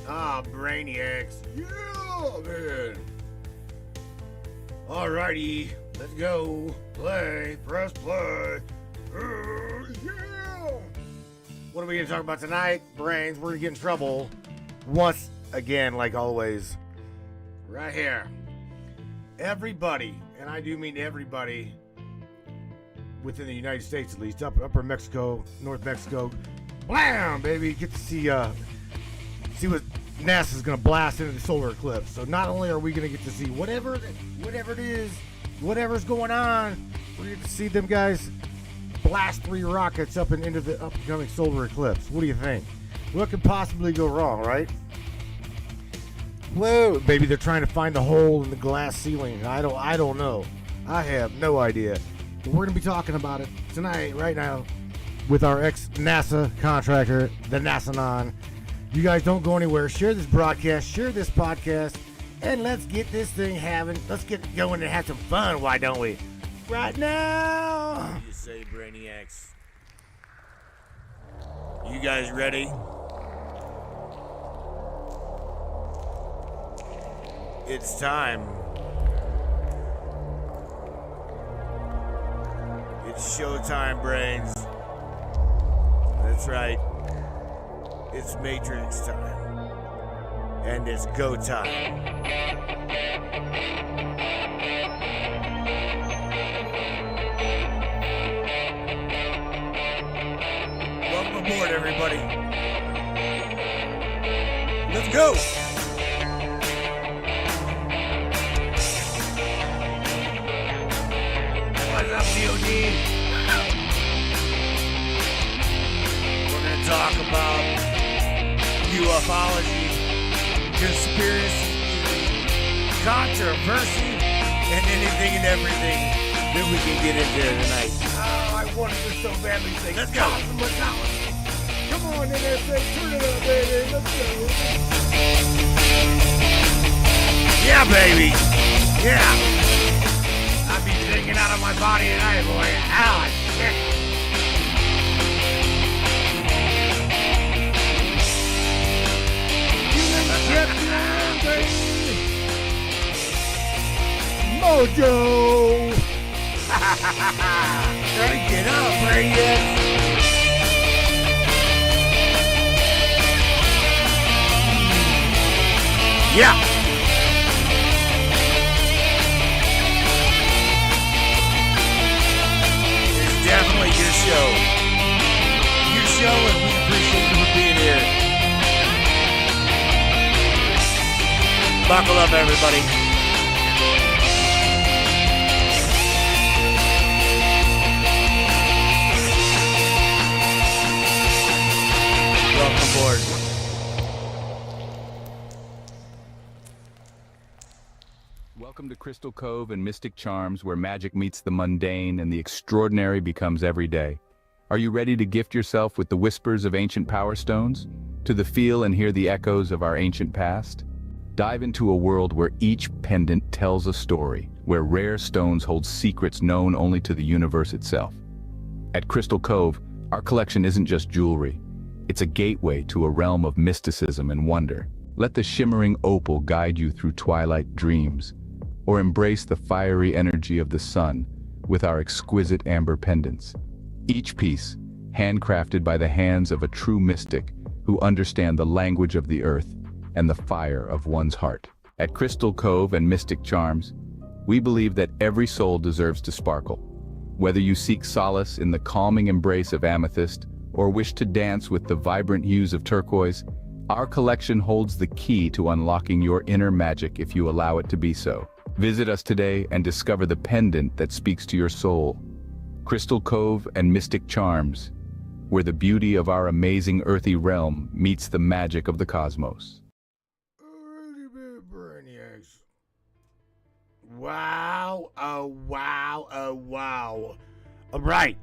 Brainiacs. Yeah, man. Alrighty, let's go. Play, press play. Yeah. What are we going to talk about tonight? Brains, we're going to get in trouble once again, like always. Right here. Everybody, and I do mean everybody, within the United States at least, upper Mexico, North Mexico, blam, baby, get to see what NASA's gonna blast into the solar eclipse. So not only are we gonna get to see whatever it is, whatever's going on, we're gonna get to see them guys blast 3 rockets up and into the upcoming solar eclipse. What do you think? What could possibly go wrong, right? Whoa, baby, they're trying to find the hole in the glass ceiling. I don't know. I have no idea. But we're gonna be talking about it tonight, right now, with our EX NASA contractor, the NASAnon. You guys don't go anywhere. Share this broadcast, share this podcast, and let's get this thing let's get going and have some fun, why don't we? Right now! What do you say, Brainiacs? You guys ready? It's time. It's showtime, brains. That's right. It's Matrix time. And it's go time. Welcome aboard, everybody. Let's go! What's up, DOD? We're gonna talk about ufology, conspiracy, controversy, and anything and everything that we can get into tonight. Oh, I wanted to so badly say, Let's go. cosmology. Come on, NSA, turn it up, baby. Let's go. Yeah, baby. Yeah. I'd be thinking out of my body tonight, boy. Ow, shit. Mojo! Break it up, break it. Yeah. It's definitely your show. Your show, and we appreciate you for being here. Buckle up, everybody. Welcome aboard. Welcome to Crystal Cove and Mystic Charms, where magic meets the mundane and the extraordinary becomes everyday. Are you ready to gift yourself with the whispers of ancient power stones? To the feel and hear the echoes of our ancient past? Dive into a world where each pendant tells a story, where rare stones hold secrets known only to the universe itself. At Crystal Cove, our collection isn't just jewelry. It's a gateway to a realm of mysticism and wonder. Let the shimmering opal guide you through twilight dreams, or embrace the fiery energy of the sun with our exquisite amber pendants. Each piece, handcrafted by the hands of a true mystic who understand the language of the earth and the fire of one's heart. At Crystal Cove and Mystic Charms, we believe that every soul deserves to sparkle. Whether you seek solace in the calming embrace of amethyst or wish to dance with the vibrant hues of turquoise, our collection holds the key to unlocking your inner magic if you allow it to be so. Visit us today and discover the pendant that speaks to your soul. Crystal Cove and Mystic Charms, where the beauty of our amazing earthy realm meets the magic of the cosmos. Brainiacs. Wow, oh wow, oh wow. All right.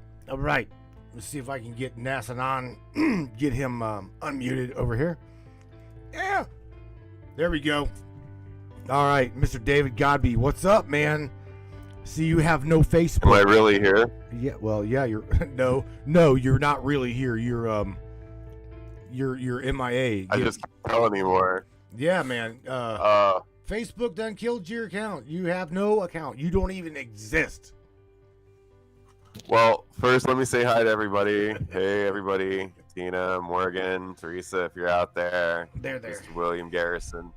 Let's see if I can get NASAnon, get him unmuted over here. Yeah, there we go. All right, Mr. David Godby, what's up, man? See, you have no Facebook. Am I really here? Yeah, well, yeah, you're no, you're not really here. you're MIA. I just can't tell anymore. Yeah, man. Facebook done killed your account. You have no account. You don't even exist. Well, first, let me say hi to everybody. Hey, everybody. Tina, Morgan, Teresa, if you're out there. There. Mr. William Garrison.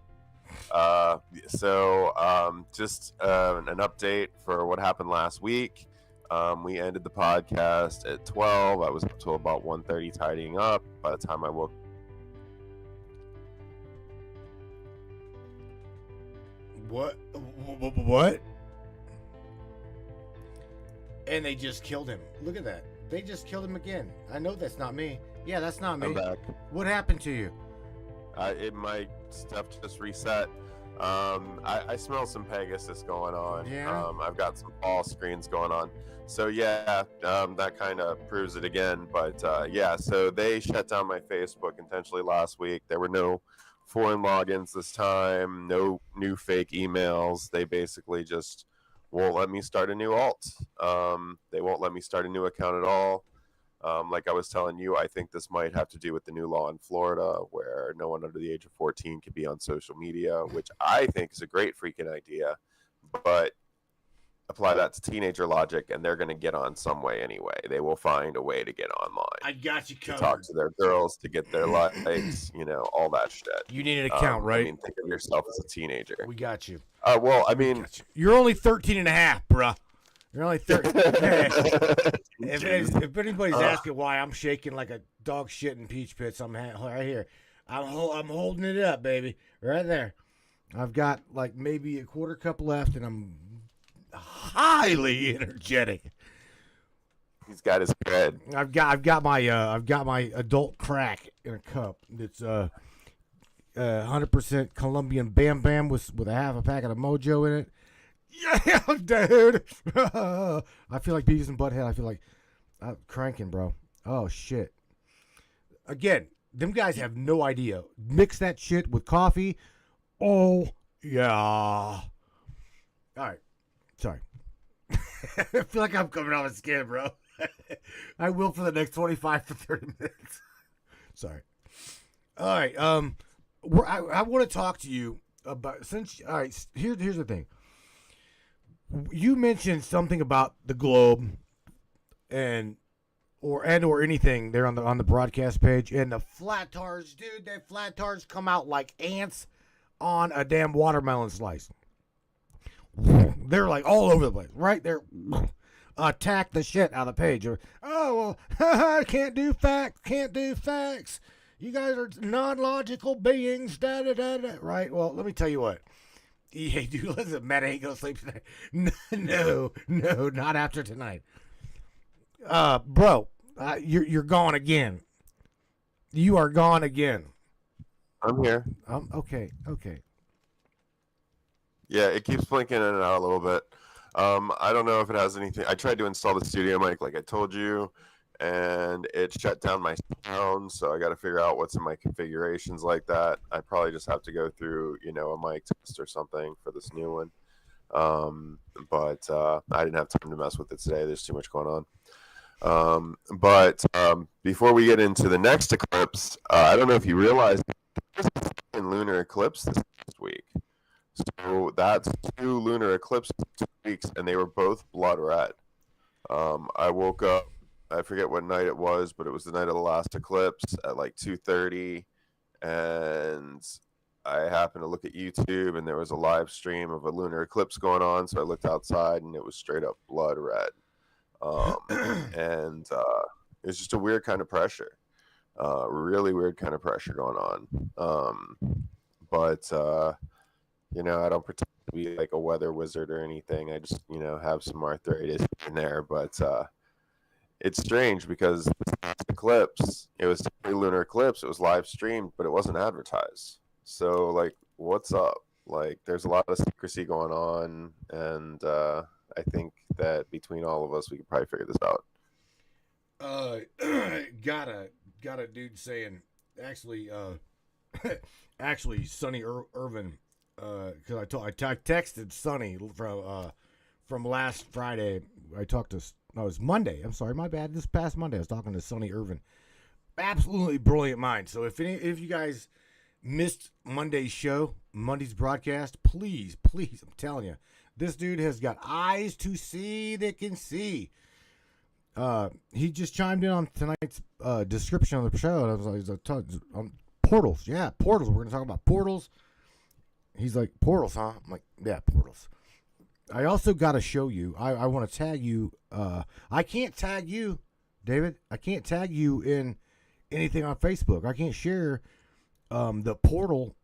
Just an update for what happened last week. We ended the podcast at 12. I was up till about 1:30 tidying up. By the time I woke, What? And they just killed him. Look at that. They just killed him again. I know that's not me. Yeah, that's not me. I'm back. What happened to you? My stuff just reset. I smell some Pegasus going on. Yeah. I've got some fall screens going on. So yeah, that kind of proves it again. But yeah, so they shut down my Facebook intentionally last week. There were no foreign logins this time, no new fake emails. They basically just won't let me start a new alt. They won't let me start a new account at all. Like I was telling you, I think this might have to do with the new law in Florida where no one under the age of 14 can be on social media, which I think is a great freaking idea. But apply that to teenager logic, and they're going to get on some way anyway. They will find a way to get online. I got you To covered. talk to their girls, to get their likes, all that shit. You need an account, right? I mean, think of yourself as a teenager. We got you. Well, I mean... You're only 13 and a half, bruh. You're only 13. if anybody's asking why I'm shaking like a dog shit in peach pits, I'm right here. I'm holding it up, baby. Right there. I've got like maybe a quarter cup left, and I'm highly energetic. He's got his cred. I've got my adult crack in a cup. It's 100% Colombian Bam Bam with a half a packet of Mojo in it. Yeah, dude. I feel like Beavis and Butthead. I feel like I'm cranking, bro. Oh shit. Again, them guys have no idea. Mix that shit with coffee. Oh yeah. All right. Sorry. I feel like I'm coming off a skin, bro. I will for the next 25 to 30 minutes. Sorry. All right. I want to talk to you about all right. Here's the thing. You mentioned something about the globe or anything there on the broadcast page, and the flat tars, dude. That flat tars come out like ants on a damn watermelon slice. They're like all over the place, right? They're attack the shit out of the page. Oh well, can't do facts. You guys are non-logical beings. Da da da da. Right? Well, let me tell you what. Hey, dude, listen, Matt ain't gonna sleep tonight. No, not after tonight. Bro, you're gone again. You are gone again. I'm here. Okay. Yeah, it keeps blinking in and out a little bit. I don't know if it has anything. I tried to install the studio mic like I told you, and it shut down my sound, so I got to figure out what's in my configurations like that. I probably just have to go through, a mic test or something for this new one. But I didn't have time to mess with it today. There's too much going on. But before we get into the next eclipse, I don't know if you realize there's a lunar eclipse this week. So that's 2 lunar eclipses in 2 weeks, and they were both blood red. I woke up, I forget what night it was, but it was the night of the last eclipse at like 2:30, and I happened to look at YouTube, and there was a live stream of a lunar eclipse going on, so I looked outside, and it was straight up blood red. And it was just a weird kind of pressure, really weird kind of pressure going on. But I don't pretend to be like a weather wizard or anything. I just, have some arthritis in there, but it's strange because this eclipse, it was a lunar eclipse. It was live streamed, but it wasn't advertised. So, like, what's up? Like, there's a lot of secrecy going on, and I think that between all of us, we could probably figure this out. Got a dude saying, actually, Sonny Irvin, because I texted Sonny from last Friday. I talked to. No, it was Monday. I'm sorry, my bad. This past Monday, I was talking to Sonny Irvin. absolutely brilliant mind. So if you guys missed Monday's broadcast, please, I'm telling you, this dude has got eyes to see that can see. He just chimed in on tonight's description of the show. And I was like, portals. Yeah, portals. We're gonna talk about portals. He's like, portals, huh? I'm like, yeah, portals. I also got to show you. I want to tag you. I can't tag you, David. I can't tag you in anything on Facebook. I can't share the portal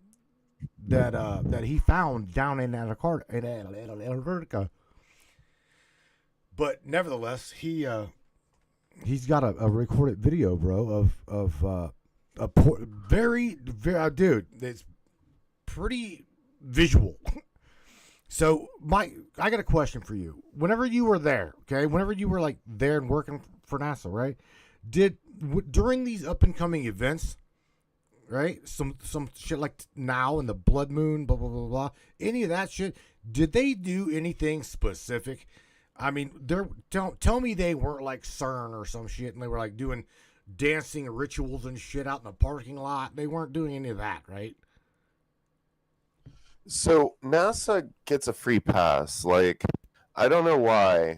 that he found down in Antarctica. But nevertheless, he's got a recorded video, bro, of very dude. It's pretty visual. So I got a question for you. Whenever you were there, okay, whenever you were like there and working for NASA, right? During these up and coming events, right? Some shit like now and the blood moon, blah blah blah blah. Any of that shit? Did they do anything specific? I mean, tell me they weren't like CERN or some shit, and they were like doing dancing rituals and shit out in the parking lot. They weren't doing any of that, right? So NASA gets a free pass. Like, I don't know why,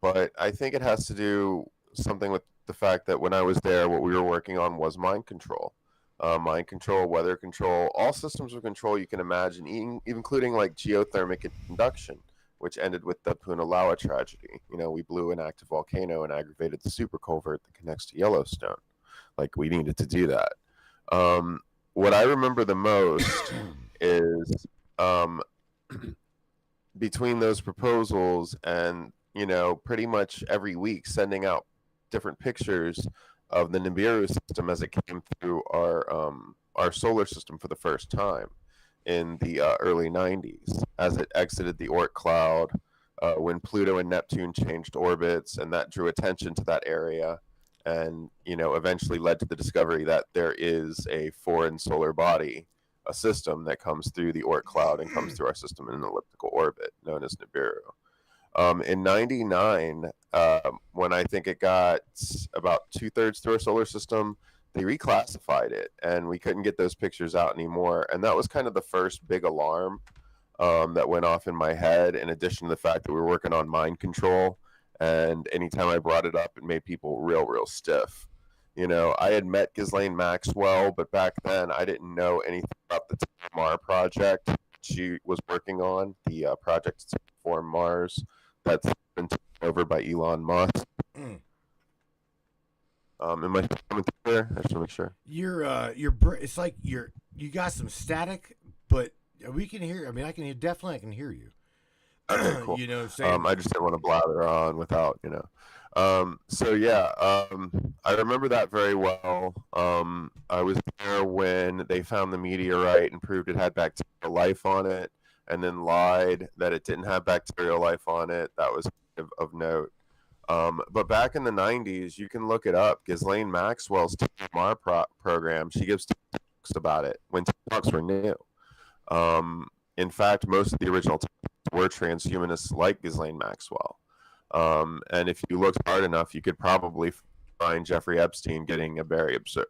but I think it has to do something with the fact that when I was there, what we were working on was mind control, weather control, all systems of control you can imagine, even including like geothermic induction, which ended with the Punalawa tragedy. You know, we blew an active volcano and aggravated the super culvert that connects to Yellowstone. Like, we needed to do that. What I remember the most is between those proposals and, you know, pretty much every week sending out different pictures of the Nibiru system as it came through our solar system for the first time in the early 90s, as it exited the Oort cloud, when Pluto and Neptune changed orbits, and that drew attention to that area, and, you know, eventually led to the discovery that there is a foreign solar body, a system that comes through the Oort cloud and comes through our system in an elliptical orbit known as Nibiru. In 99, when I think it got about 2/3 through our solar system, they reclassified it and we couldn't get those pictures out anymore. And that was kind of the first big alarm that went off in my head, in addition to the fact that we were working on mind control. And anytime I brought it up, it made people real stiff. You know, I had met Ghislaine Maxwell, but back then I didn't know anything about the TMR project she was working on, the project to form Mars that's been taken over by Elon Musk. Am I coming through there? I just want to make sure. It's like you got some static, but we can hear. I mean, I can hear you. Okay, cool. You know what I'm saying? I just didn't want to blather on without, you know. So yeah, I remember that very well. I was there when they found the meteorite and proved it had bacterial life on it, and then lied that it didn't have bacterial life on it. That was of note. But back in the 90s, you can look it up. Ghislaine Maxwell's TMR program, she gives talks about it when talks were new. In fact, most of the original talks were transhumanists like Ghislaine Maxwell. And if you looked hard enough, you could probably find Jeffrey Epstein getting a very absurd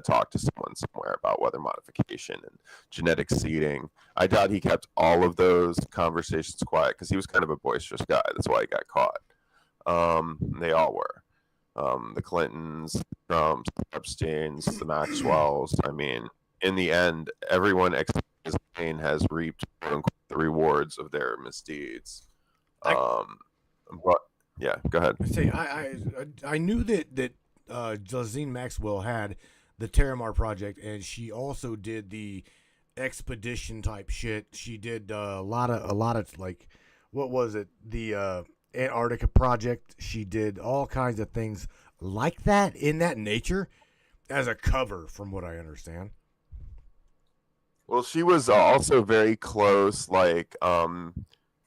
talk to someone somewhere about weather modification and genetic seeding. I doubt he kept all of those conversations quiet because he was kind of a boisterous guy. That's why he got caught. They all were. The Clintons, the Trumps, the Epsteins, the Maxwells. I mean, in the end, everyone except Ghislaine has reaped, quote unquote, the rewards of their misdeeds. But yeah, go ahead. I knew that Ghislaine Maxwell had the Terramar project, and she also did the expedition type shit. She did a lot of like, what was it? The Antarctica project. She did all kinds of things like that, in that nature, as a cover, from what I understand. Well, she was also very close, like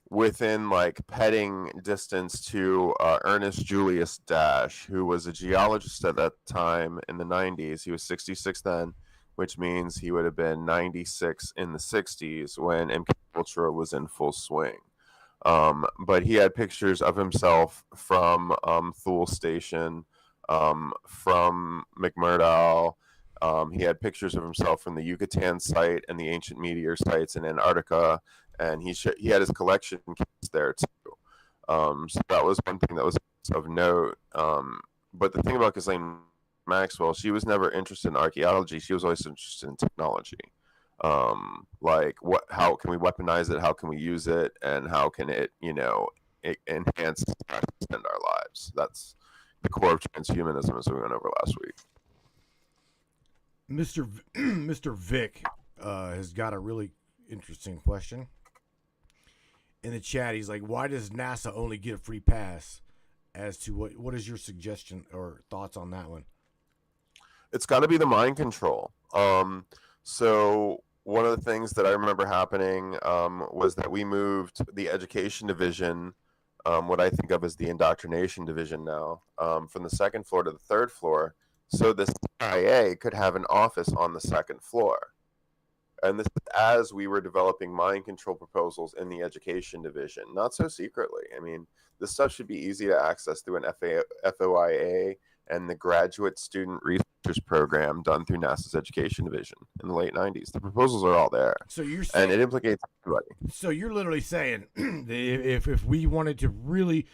within like petting distance to Ernest Julius Dash, who was a geologist at that time in the 90s. He was 66 then, which means he would have been 96 in the 60s when MK Ultra was in full swing. But he had pictures of himself from Thule Station, from McMurdo. He had pictures of himself from the Yucatan site and the ancient meteor sites in Antarctica, and he had his collection kits there too. So that was one thing that was of note. But the thing about Ghislaine Maxwell, she was never interested in archaeology. She was always interested in technology. How can we weaponize it? How can we use it? And how can it, enhance and extend our lives? That's the core of transhumanism, as we went over last week. Mr. Vic has got a really interesting question. In the chat, he's like, why does NASA only get a free pass? As to what is your suggestion or thoughts on that one? It's got to be the mind control. So one of the things that I remember happening was that we moved the education division, what I think of as the indoctrination division now, from the second floor to the third floor, so the CIA could have an office on the second floor. And this is as we were developing mind control proposals in the education division, not so secretly. I mean, this stuff should be easy to access through an FOIA and the graduate student research program done through NASA's education division in the late 90s. The proposals are all there. So you're saying, and it implicates everybody. So you're literally saying that if we wanted to really,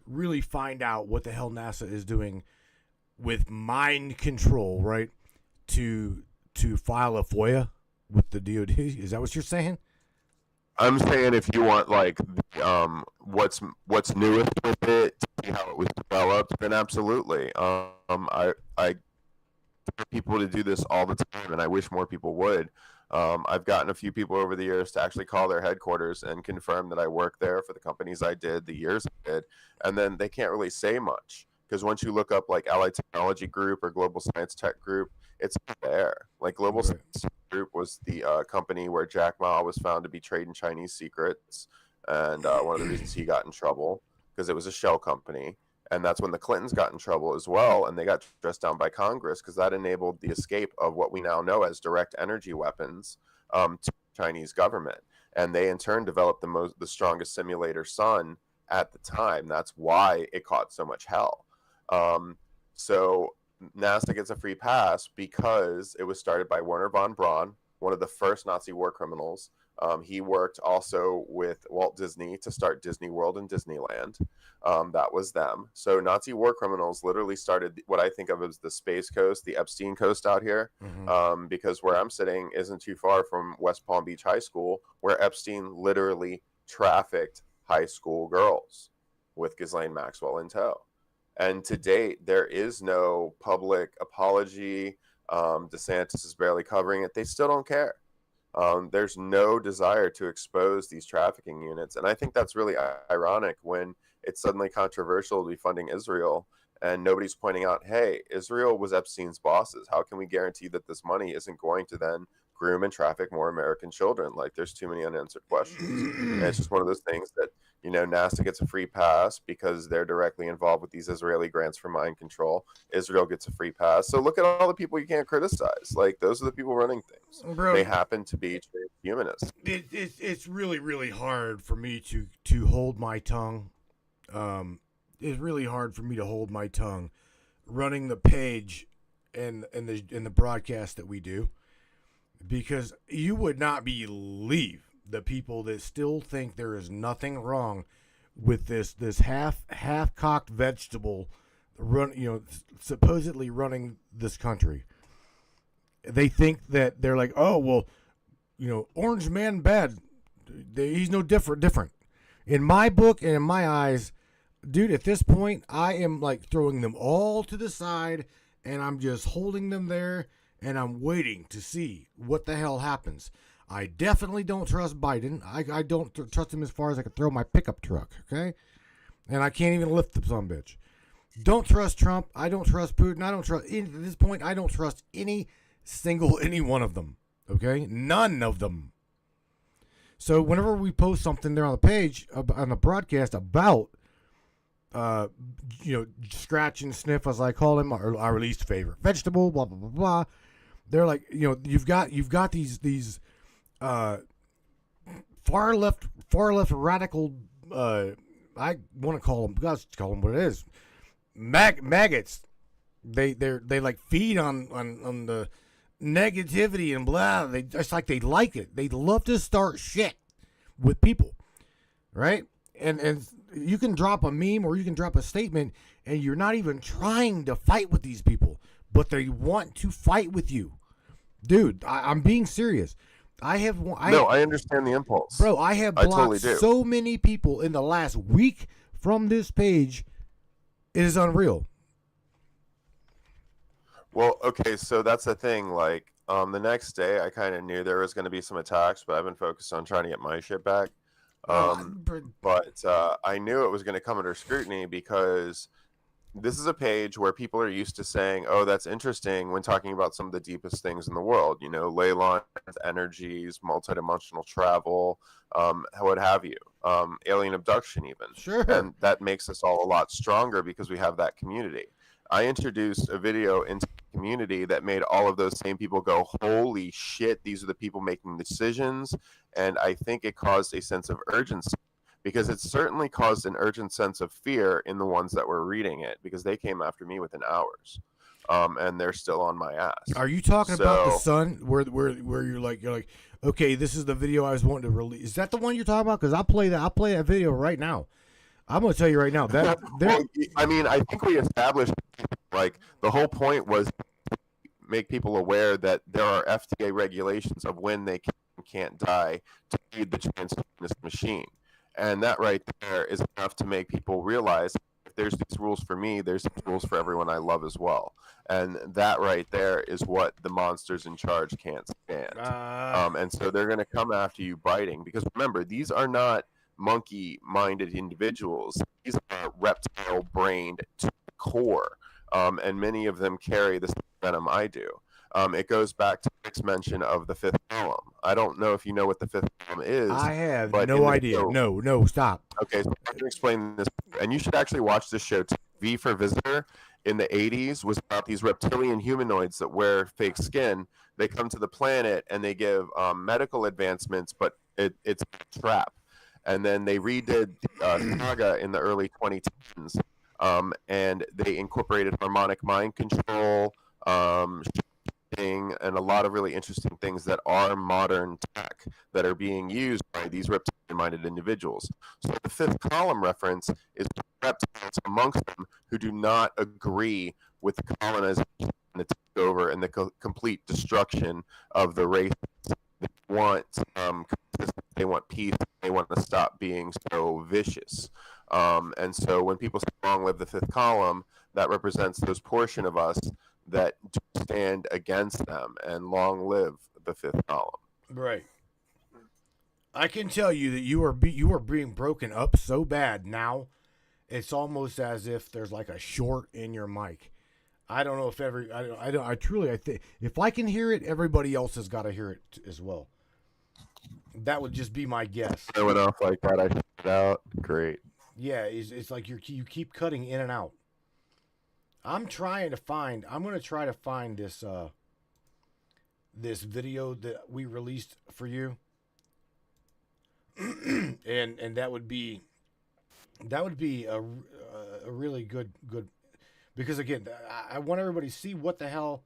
really find out what the hell NASA is doing with mind control, right, to file a FOIA with the DOD, is that what you're saying? I'm saying if you want what's newest with it, to see how it was developed, then absolutely. I tell people to do this all the time, and I wish more people would. I've gotten a few people over the years to actually call their headquarters and confirm that I worked there for the companies I did, the years I did, and then they can't really say much because once you look up like Allied Technology Group or Global Science Tech Group, it's there. Like Global Science Tech Group was the company where Jack Ma was found to be trading Chinese secrets, and one of the reasons he got in trouble because it was a shell company. And that's when the Clintons got in trouble as well, and they got dressed down by Congress because that enabled the escape of what we now know as direct energy weapons to the Chinese government. And they in turn developed the strongest simulator sun at the time. That's why it caught so much hell. So NASA gets a free pass because it was started by Werner von Braun, one of the first Nazi war criminals. He worked also with Walt Disney to start Disney World and Disneyland. That was them. So Nazi war criminals literally started what I think of as the Space Coast, the Epstein Coast out here, because where I'm sitting isn't too far from West Palm Beach High School, where Epstein literally trafficked high school girls with Ghislaine Maxwell in tow. And to date, there is no public apology. DeSantis is barely covering it. They still don't care. There's no desire to expose these trafficking units. And I think that's really ironic when it's suddenly controversial to be funding Israel and nobody's pointing out, hey, Israel was Epstein's bosses. How can we guarantee that this money isn't going to then groom and traffic more American children? Like, there's too many unanswered questions. And it's just one of those things that, NASA gets a free pass because they're directly involved with these Israeli grants for mind control. Israel gets a free pass. So look at all the people you can't criticize. Like, those are the people running things. Bro, they happen to be humanists. It's really, really hard for me to hold my tongue. It's really hard for me to hold my tongue running the page and the broadcast that we do, because you would not believe the people that still think there is nothing wrong with this half-cocked vegetable supposedly running this country. They think that they're like, oh, well, Orange Man bad. He's no different. In my book and in my eyes, dude, at this point, I am like throwing them all to the side and I'm just holding them there and I'm waiting to see what the hell happens. I definitely don't trust Biden. I don't trust him as far as I can throw my pickup truck, okay? And I can't even lift the son bitch. Don't trust Trump. I don't trust Putin. At this point, I don't trust any one of them, okay? None of them. So whenever we post something there on the page, on the broadcast about, scratch and sniff, as I call him, our least favorite vegetable, blah, blah, blah, blah. They're like, you've got these far left radical, I want to call them what it is, maggots They like feed on the negativity and blah. It's like they like it. They love to start shit with people, right? And you can drop a meme or you can drop a statement, and you're not even trying to fight with these people, but they want to fight with you, dude. I'm being serious. I understand the impulse, bro. I have blocked totally do. so many people in the last week from this page. It is unreal. Well, okay, so that's the thing. Like, the next day, I kind of knew there was going to be some attacks, but I've been focused on trying to get my shit back. But I knew it was going to come under scrutiny because this is a page where people are used to saying, "Oh, that's interesting," when talking about some of the deepest things in the world. You know, ley lines, energies, multidimensional travel, what have you, alien abduction, even. Sure. And that makes us all a lot stronger because we have that community. I introduced a video into the community that made all of those same people go, "Holy shit, these are the people making decisions." And I think it caused a sense of urgency, because it certainly caused an urgent sense of fear in the ones that were reading it, because they came after me within hours. And they're still on my ass. Are you talking about the Sun where you're like, okay, this is the video I was wanting to release? Is that the one you're talking about? Because I'll play that video right now. I'm going to tell you right now that well, I mean, I think we established, like, the whole point was to make people aware that there are FDA regulations of when they can't die to feed the transhumanist machine. And that right there is enough to make people realize, if there's these rules for me, there's these rules for everyone I love as well. And that right there is what the monsters in charge can't stand. And so they're going to come after you biting, because remember, these are not monkey-minded individuals. These are reptile-brained to the core, and many of them carry the same venom I do. It goes back to Rick's mention of the fifth column. I don't know if you know what the fifth column is. I have no idea. No, stop. Okay, so I can explain this, and you should actually watch this show too. V for Visitor in the 80s was about these reptilian humanoids that wear fake skin. They come to the planet and they give medical advancements, but it's a trap. And then they redid Saga in the early 2010s, and they incorporated harmonic mind control, and a lot of really interesting things that are modern tech that are being used by these reptilian-minded individuals. So the fifth column reference is reptiles amongst them who do not agree with the colonization, the takeover, and the complete destruction of the race. They want they want peace. They want to stop being so vicious. And so when people say "long live the fifth column," that represents those portion of us that do stand against them, and long live the fifth column. Right. I can tell you that you are being broken up so bad now. It's almost as if there's like a short in your mic. I don't know if I think if I can hear it, everybody else has got to hear it as well. That would just be my guess. I went off like that. I shut it out. Great. Yeah, it's like you keep cutting in and out. I'm going to try to find this this video that we released for you. and that would be a really good, because again, I want everybody to see what the hell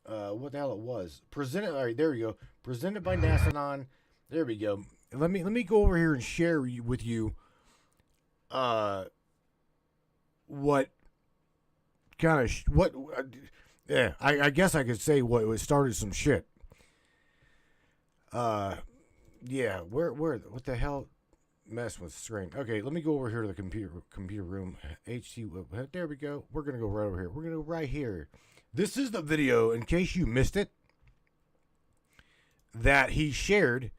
it was. Presented, all right, there we go. Presented by NASAnon. There we go. Let me go over here and share with you what kind of I guess I could say what started some shit. Yeah, what the hell mess with the screen? Okay, let me go over here to the computer room. There we go. We're gonna go right over here. We're gonna go right here. This is the video, in case you missed it, that he shared,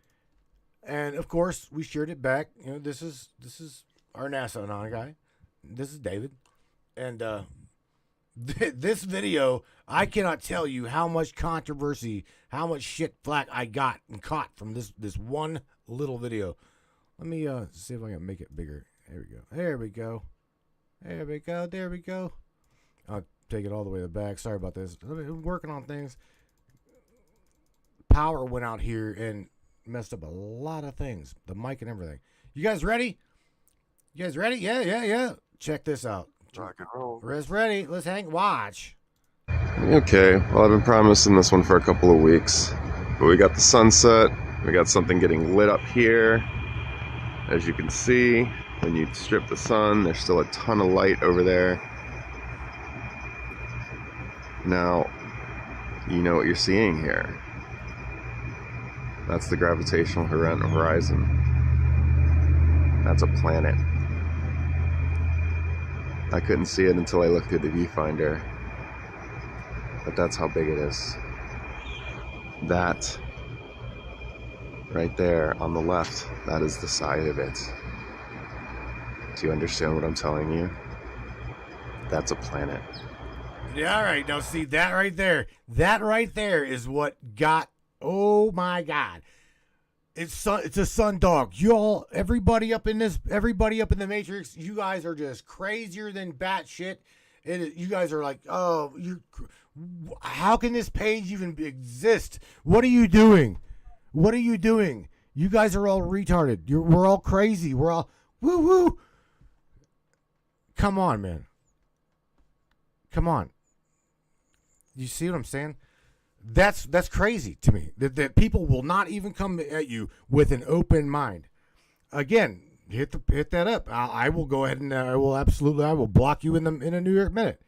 and of course we shared it back. You know, this is our NASAnon guy. This is David, and this video, I cannot tell you how much controversy, how much shit flack I got and caught from this one little video. Let me see if I can make it bigger. There we go. There we go. There we go. There we go. I'll take it all the way to the back. Sorry about this. I'm working on things. Power went out here and messed up a lot of things. The mic and everything. You guys ready? You guys ready? Yeah. Check this out. Rock and roll. Rest ready. Let's watch. Okay, well, I've been promising this one for a couple of weeks. But we got the sunset. We got something getting lit up here. As you can see, when you strip the sun, there's still a ton of light over there. Now, you know what you're seeing here. That's the gravitational horizon. That's a planet. I couldn't see it until I looked through the viewfinder. But that's how big it is. That right there on the left, that is the side of it. Do you understand what I'm telling you? That's a planet. Yeah, all right. Now see that right there. That right there is what got. Oh my God! It's a sun dog. Everybody up in the Matrix. You guys are just crazier than batshit. You guys are like, oh, how can this page even exist? What are you doing? What are you doing? You guys are all retarded. We're all crazy. We're all woo woo. Come on, man. Come on. You see what I'm saying? That's crazy to me. That people will not even come at you with an open mind. Again, hit that up. I will go ahead and I will block you in a New York minute.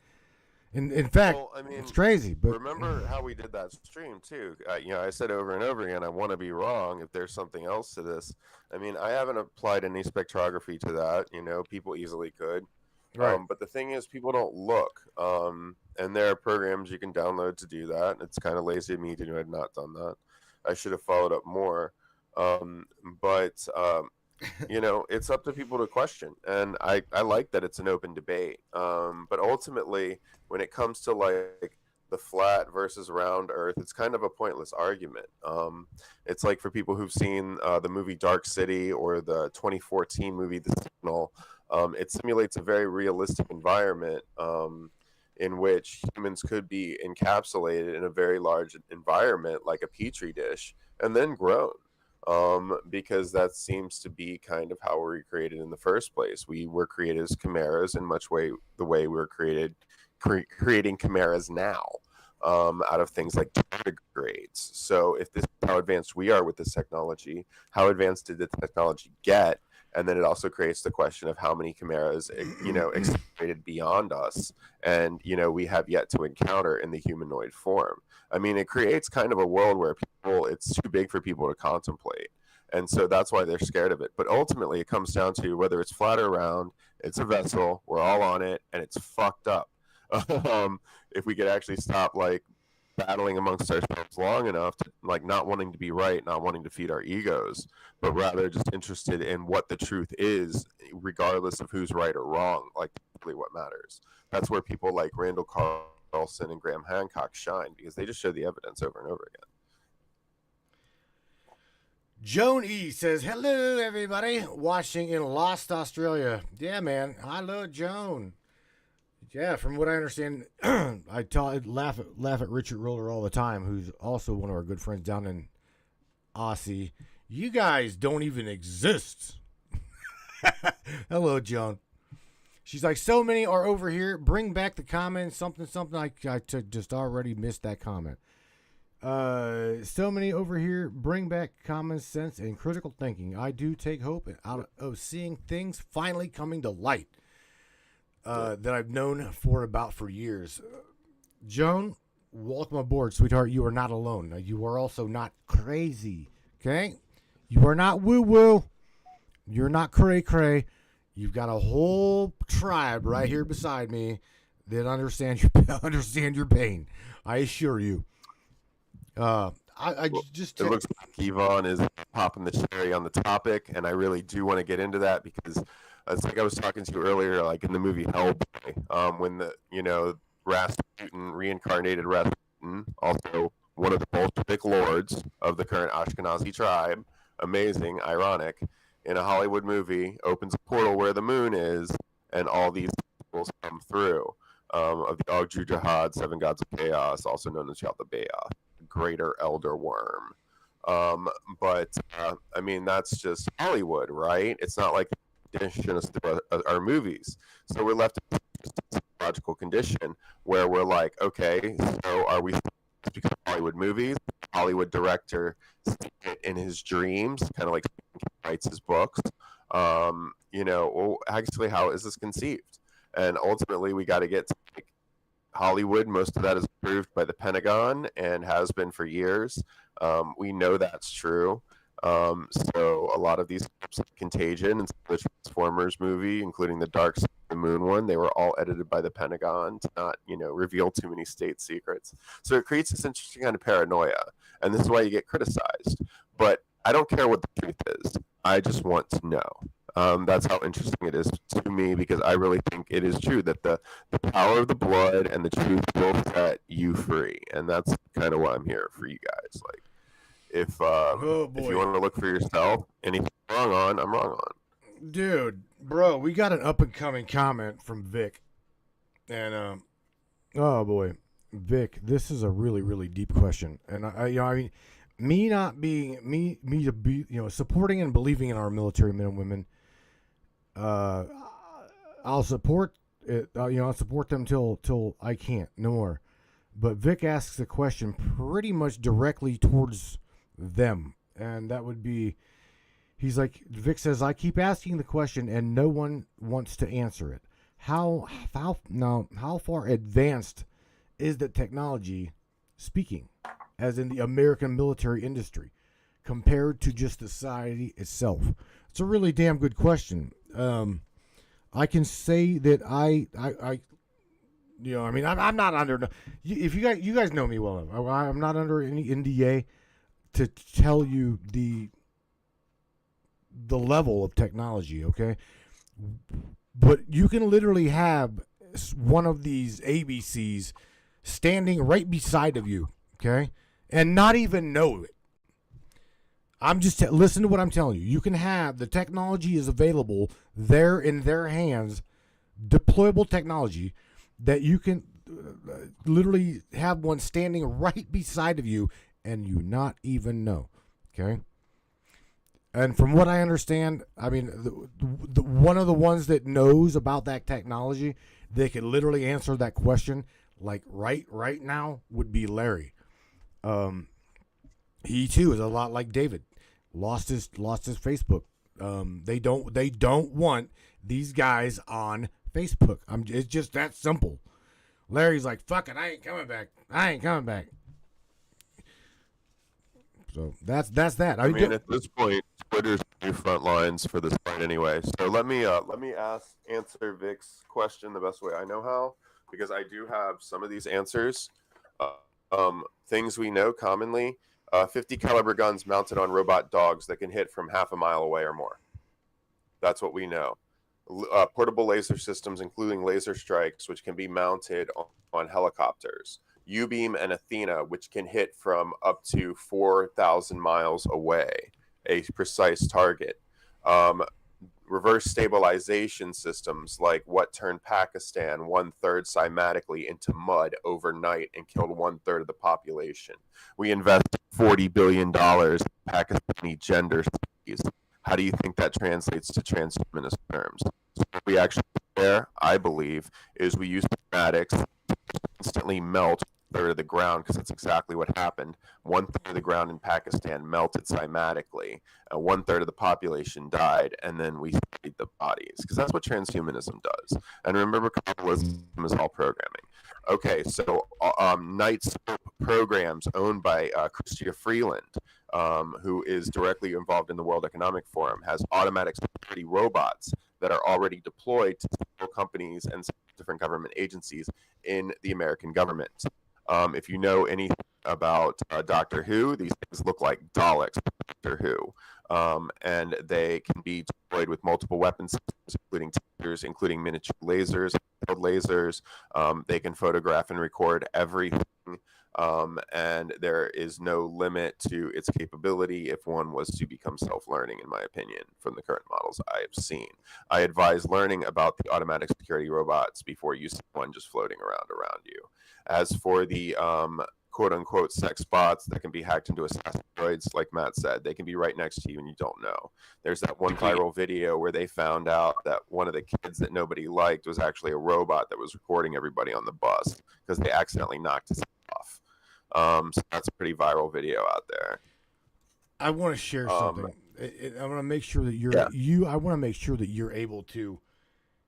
In fact, well, I mean, it's crazy. But remember how we did that stream too? I said over and over again, I want to be wrong. If there's something else to this, I mean, I haven't applied any spectrography to that. People easily could. Right. But the thing is, people don't look. And there are programs you can download to do that. It's kind of lazy of me to have not done that. I should have followed up more. But it's up to people to question. And I like that it's an open debate. But ultimately, when it comes to like the flat versus round Earth, it's kind of a pointless argument. It's like for people who've seen the movie Dark City or the 2014 movie The Signal, it simulates a very realistic environment in which humans could be encapsulated in a very large environment like a petri dish and then grown. Because that seems to be kind of how we were created in the first place. We were created as chimeras in the way we were created, creating chimeras now out of things like tardigrades. So if this is how advanced we are with this technology, how advanced did the technology get? And then it also creates the question of how many chimeras, accelerated beyond us and, we have yet to encounter in the humanoid form. I mean, it creates kind of a world where it's too big for people to contemplate. And so that's why they're scared of it. But ultimately, it comes down to whether it's flat or round, it's a vessel, we're all on it, and it's fucked up. If we could actually stop, battling amongst ourselves long enough to, not wanting to be right, not wanting to feed our egos, but rather just interested in what the truth is, regardless of who's right or wrong, really what matters. That's where people like Randall Carlson and Graham Hancock shine, because they just show the evidence over and over again. Joan E says, hello, everybody, watching in Lost, Australia. Yeah, man, I love Joan. Yeah, from what I understand, I laugh at Richard Roller all the time, who's also one of our good friends down in Aussie. You guys don't even exist. Hello, Joan. She's like, so many are over here. Bring back the comment, something. I just already missed that comment. So many over here. Bring back common sense and critical thinking. I do take hope out of seeing things finally coming to light. That I've known for years. Joan, welcome aboard, sweetheart. You are not alone. Now, you are also not crazy, okay? You are not woo-woo. You're not cray-cray. You've got a whole tribe right here beside me that understand your pain. I assure you. It looks like Yvonne is popping the cherry on the topic, and I really do want to get into that because it's like I was talking to you earlier, like in the movie Hellboy, when the Rasputin, reincarnated Rasputin, also one of the Bolshevik lords of the current Ashkenazi tribe, amazing, ironic, in a Hollywood movie, opens a portal where the moon is, and all these people come through, of the Ogju Jihad, Seven Gods of Chaos, also known as Yaldabaoth, the Greater Elder Worm. But I mean, that's just Hollywood, right? It's not like our movies. So we're left psychological condition where we're like, okay, so are we because Hollywood movies, Hollywood director in his dreams, kind of like writes his books. Well, actually, how is this conceived? And ultimately, we got to get to like, Hollywood. Most of that is approved by the Pentagon and has been for years. We know that's true. So a lot of these like Contagion and the Transformers movie, including the Dark Side of the Moon one, they were all edited by the Pentagon to not, reveal too many state secrets. So it creates this interesting kind of paranoia, and this is why you get criticized. But I don't care what the truth is. I just want to know. That's how interesting it is to me, because I really think it is true that the power of the blood and the truth will set you free, and that's kind of why I'm here for you guys. Like, if you want to look for yourself, anything I'm wrong on. Dude, bro, we got an up and coming comment from Vic, and oh boy, Vic, this is a really really deep question, and me not being me to be supporting and believing in our military men and women. I'll support it. I'll support them till I can't no more. But Vic asks a question pretty much directly towards them, and that would be, he's like, Vic says, I keep asking the question and no one wants to answer it. How far advanced is the technology, speaking as in the American military industry, compared to just society itself? It's a really damn good question. I can say that I'm not under. If you guys know me well enough, I'm not under any NDA to tell you the level of technology. Okay, but you can literally have one of these ABCs standing right beside of you. Okay, and not even know it. I'm just listen to what I'm telling you. You can have the technology is available there in their hands, deployable technology that you can literally have one standing right beside of you and you not even know. Okay. And from what I understand, I mean, the one of the ones that knows about that technology, they could literally answer that question like right now would be Larry. He too is a lot like David. Lost his Facebook. They don't want these guys on Facebook. It's just that simple. Larry's like, fuck it, I ain't coming back. So that's that. I mean, at this point, Twitter's new front lines for this fight anyway. So let me answer Vic's question the best way I know how, because I do have some of these answers. Things we know commonly. 50 caliber guns mounted on robot dogs that can hit from half a mile away or more. That's what we know. Portable laser systems, including laser strikes, which can be mounted on helicopters. U-beam and Athena, which can hit from up to 4,000 miles away, a precise target. Reverse stabilization systems like what turned Pakistan 1/3 cymatically into mud overnight and killed 1/3 of the population. We invested $40 billion in Pakistani gender studies. How do you think that translates to transhumanist terms? So what we actually do there, I believe, is we use schematics to instantly melt 1/3 of the ground, because that's exactly what happened. 1/3 of the ground in Pakistan melted cymatically, and 1/3 of the population died, and then we studied the bodies, because that's what transhumanism does. And remember, capitalism is all programming. Okay, so Night Soap Programs, owned by Chrystia Freeland, who is directly involved in the World Economic Forum, has automatic security robots that are already deployed to several companies and different government agencies in the American government. If you know anything about Doctor Who, these things look like Daleks, Doctor Who, and they can be deployed with multiple weapon systems, including tasers, including miniature lasers, lasers. They can photograph and record everything, and there is no limit to its capability if one was to become self-learning, in my opinion, from the current models I have seen. I advise learning about the automatic security robots before you see one just floating around you. As for the quote unquote sex bots that can be hacked into asteroids. Like Matt said, they can be right next to you and you don't know. There's that one viral video where they found out that one of the kids that nobody liked was actually a robot that was recording everybody on the bus because they accidentally knocked his off. So that's a pretty viral video out there. I want to share something. I want to make sure that I want to make sure that you're able to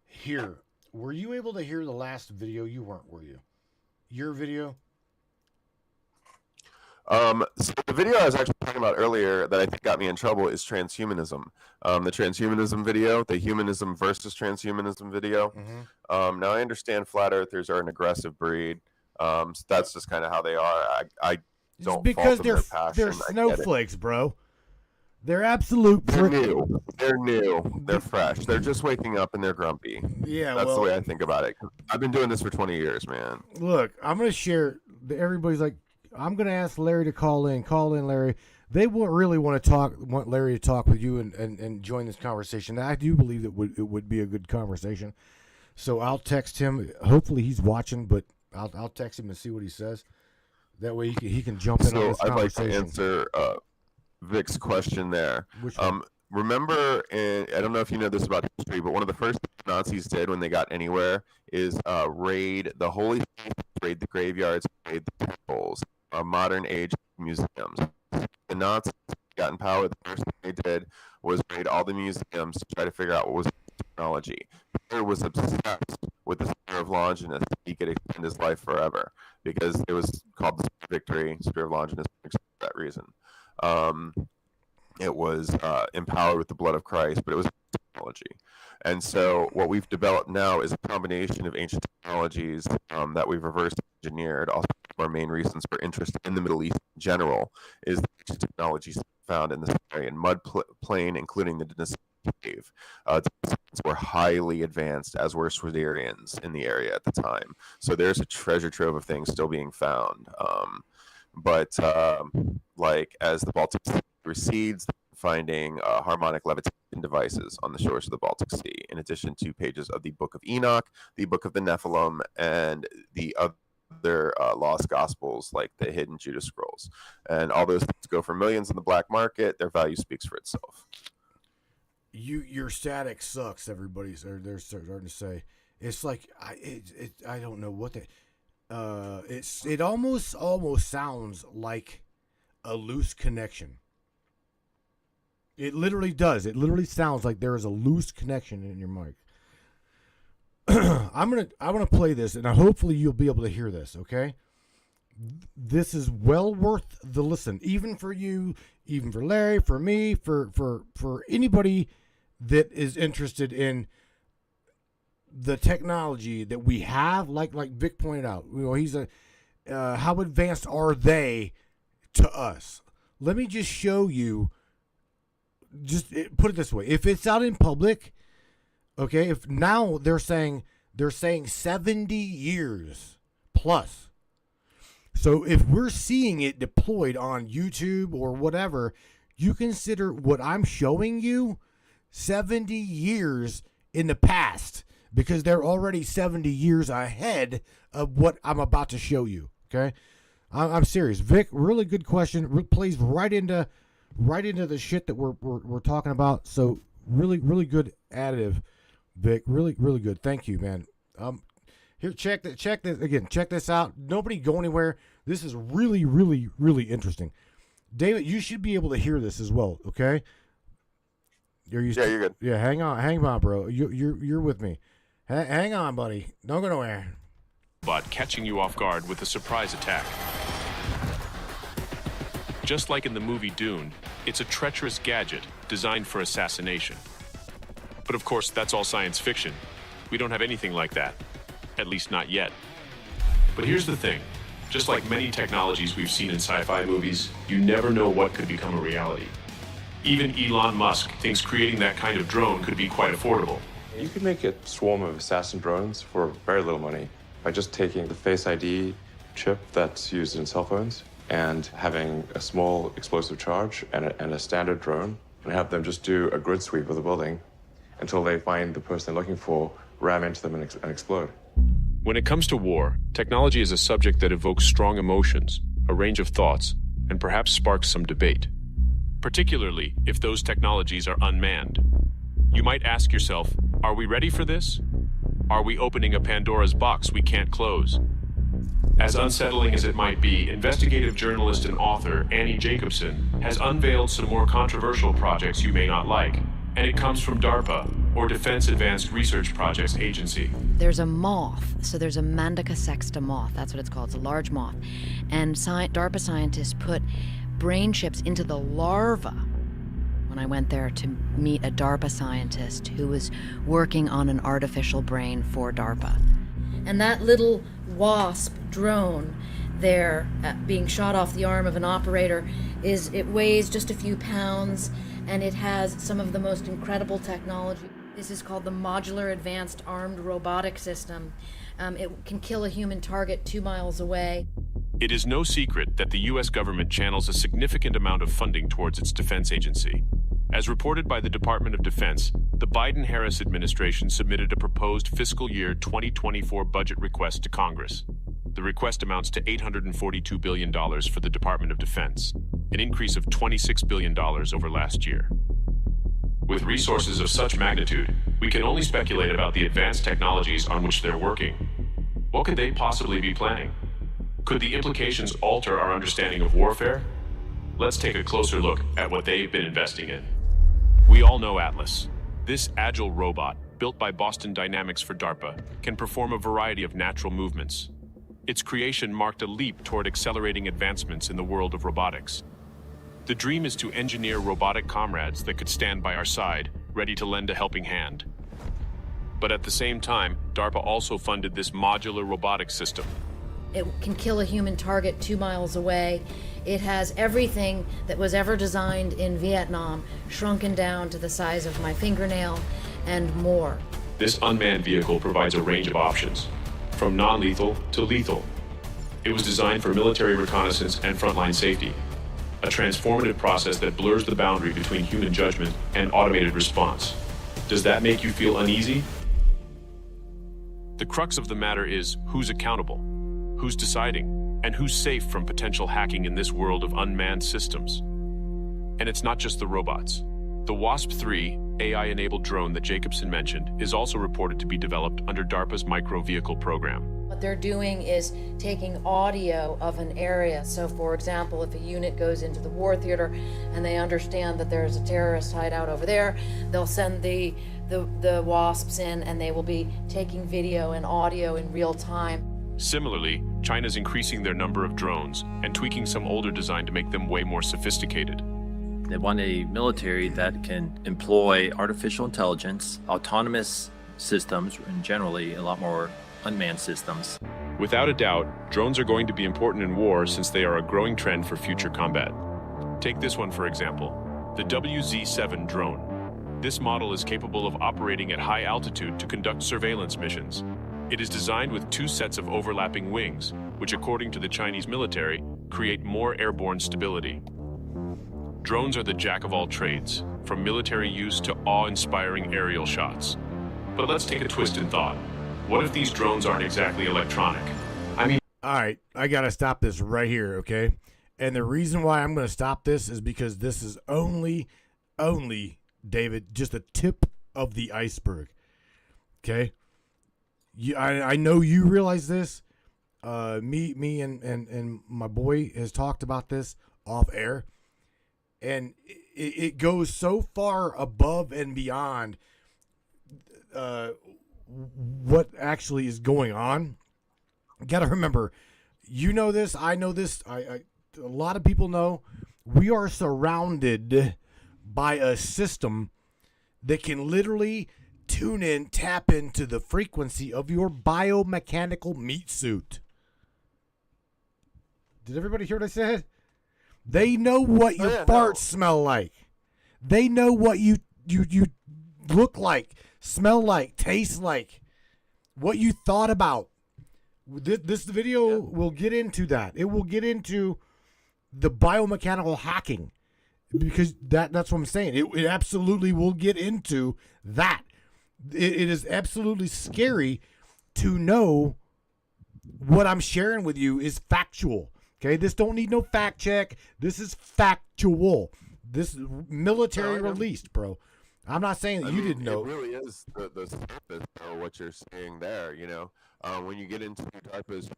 hear. Were you able to hear the last video? You weren't, were you? Your video? So the video I was actually talking about earlier that I think got me in trouble is transhumanism. The transhumanism video, the humanism versus transhumanism video. Mm-hmm. Now I understand flat earthers are an aggressive breed. So that's just kind of how they are. I don't because fault them their passion. they're snowflakes, bro. They're absolute. They're new. They're fresh. They're just waking up and they're grumpy. Yeah, that's the way I think about it. I've been doing this for 20 years, man. Look, I'm gonna share. Everybody's like, I'm gonna ask Larry to call in. Call in, Larry. They really want Larry to talk with you and join this conversation. I do believe that it would be a good conversation. So I'll text him. Hopefully he's watching, but I'll text him and see what he says. That way he can jump in on this conversation. I'd like to answer Vic's question there. Remember, I don't know if you know this about history, but one of the first things Nazis did when they got anywhere is raid the holy faith, raid the graveyards, raid the temples, modern age museums. The Nazis got in power. The first thing they did was raid all the museums to try to figure out what was technology. Hitler was obsessed with the Spear of Longinus. He could extend his life forever because it was called the Victory, Spear of Longinus, for that reason. It was empowered with the blood of Christ, but it was technology. And so what we've developed now is a combination of ancient technologies that we've reverse engineered. Also, our main reasons for interest in the Middle East in general is the ancient technologies found in the Sumerian mud plain, including the Denis cave. Were highly advanced, as were Swazians in the area at the time. So there's a treasure trove of things still being found. But like as the Baltic Sea recedes, finding harmonic levitation devices on the shores of the Baltic Sea, in addition to pages of the Book of Enoch, the Book of the Nephilim, and the other lost gospels like the hidden Judas scrolls. And all those things go for millions in the black market. Their value speaks for itself. Your static sucks. They're starting to say it's like I don't know what they. It almost sounds like a loose connection. It literally does. It literally sounds like there is a loose connection in your mic. I want to play this, and hopefully you'll be able to hear this. Okay, this is well worth the listen, even for you, even for Larry, for me, for anybody that is interested in the technology that we have. Like Vic pointed out, he's how advanced are they to us? Let me just show you. Just put it this way: if it's out in public, okay. If now they're saying 70 years plus. So if we're seeing it deployed on YouTube or whatever, you consider what I'm showing you 70 years in the past, because they're already 70 years ahead of what I'm about to show you. Okay, I'm serious, Vic. Really good question. Plays right into the shit that we're talking about. So really good additive, Vic. Really good. Thank you, man. Here, check this again. Check this out. Nobody go anywhere. This is really interesting. David, you should be able to hear this as well. Okay. You're good. Yeah, hang on, bro. You're with me. Hang on, buddy. Don't go nowhere. But catching you off guard with a surprise attack. Just like in the movie Dune, it's a treacherous gadget designed for assassination. But of course, that's all science fiction. We don't have anything like that. At least not yet. But here's the thing. Just like many technologies we've seen in sci-fi movies, you never know what could become a reality. Even Elon Musk thinks creating that kind of drone could be quite affordable. You could make a swarm of assassin drones for very little money by just taking the Face ID chip that's used in cell phones and having a small explosive charge and a standard drone, and have them just do a grid sweep of the building until they find the person they're looking for, ram into them and explode. When it comes to war, technology is a subject that evokes strong emotions. a range of thoughts, and perhaps sparks some debate, particularly if those technologies are unmanned. You might ask yourself, are we ready for this? Are we opening a Pandora's box we can't close? As unsettling as it might be, investigative journalist and author Annie Jacobson has unveiled some more controversial projects you may not like, and it comes from DARPA, or Defense Advanced Research Projects Agency. There's a moth, so there's a Mandica sexta moth, that's what it's called, it's a large moth, and DARPA scientists put brain chips into the larva. When I went there to meet a DARPA scientist who was working on an artificial brain for DARPA. And that little wasp drone there being shot off the arm of an operator it weighs just a few pounds, and it has some of the most incredible technology. This is called the Modular Advanced Armed Robotic System. It can kill a human target 2 miles away. It is no secret that the U.S. government channels a significant amount of funding towards its defense agency. As reported by the Department of Defense, the Biden-Harris administration submitted a proposed fiscal year 2024 budget request to Congress. The request amounts to $842 billion for the Department of Defense, an increase of $26 billion over last year. With resources of such magnitude, we can only speculate about the advanced technologies on which they're working. What could they possibly be planning? Could the implications alter our understanding of warfare? Let's take a closer look at what they've been investing in. We all know Atlas. This agile robot, built by Boston Dynamics for DARPA, can perform a variety of natural movements. Its creation marked a leap toward accelerating advancements in the world of robotics. The dream is to engineer robotic comrades that could stand by our side, ready to lend a helping hand. But at the same time, DARPA also funded this modular robotics system. It can kill a human target 2 miles away. It has everything that was ever designed in Vietnam, shrunken down to the size of my fingernail, and more. This unmanned vehicle provides a range of options, from non-lethal to lethal. It was designed for military reconnaissance and frontline safety, a transformative process that blurs the boundary between human judgment and automated response. Does that make you feel uneasy? The crux of the matter is who's accountable, who's deciding, and who's safe from potential hacking in this world of unmanned systems. And it's not just the robots. The WASP-3 AI-enabled drone that Jacobson mentioned is also reported to be developed under DARPA's micro-vehicle program. What they're doing is taking audio of an area. So for example, if a unit goes into the war theater and they understand that there's a terrorist hideout over there, they'll send the WASPs in, and they will be taking video and audio in real time. Similarly, China's increasing their number of drones and tweaking some older design to make them way more sophisticated. They want a military that can employ artificial intelligence, autonomous systems, and generally a lot more unmanned systems. Without a doubt, drones are going to be important in war since they are a growing trend for future combat. Take this one for example, the WZ-7 drone. This model is capable of operating at high altitude to conduct surveillance missions. It is designed with 2 sets of overlapping wings, which according to the Chinese military, create more airborne stability. Drones are the jack of all trades, from military use to awe-inspiring aerial shots. But let's take a twist in thought. What if these drones aren't exactly electronic? I mean... All right, I got to stop this right here, okay? And the reason why I'm going to stop this is because this is only, David, just a tip of the iceberg, okay? I know you realize this. Me and my boy has talked about this off air. And it goes so far above and beyond what actually is going on. You got to remember, you know this, I know this, a lot of people know, we are surrounded by a system that can literally tune in, tap into the frequency of your biomechanical meat suit. Did everybody hear what I said? They know what your farts smell like. They know what you look like, smell like, taste like, what you thought about. This video will get into that. It will get into the biomechanical hacking, because that's what I'm saying. It absolutely will get into that. It is absolutely scary to know what I'm sharing with you is factual. Okay, this don't need no fact check. This is factual. This is military released, bro. I'm not saying that you didn't know. It really is the surface of what you're seeing there. When you get into DARPA's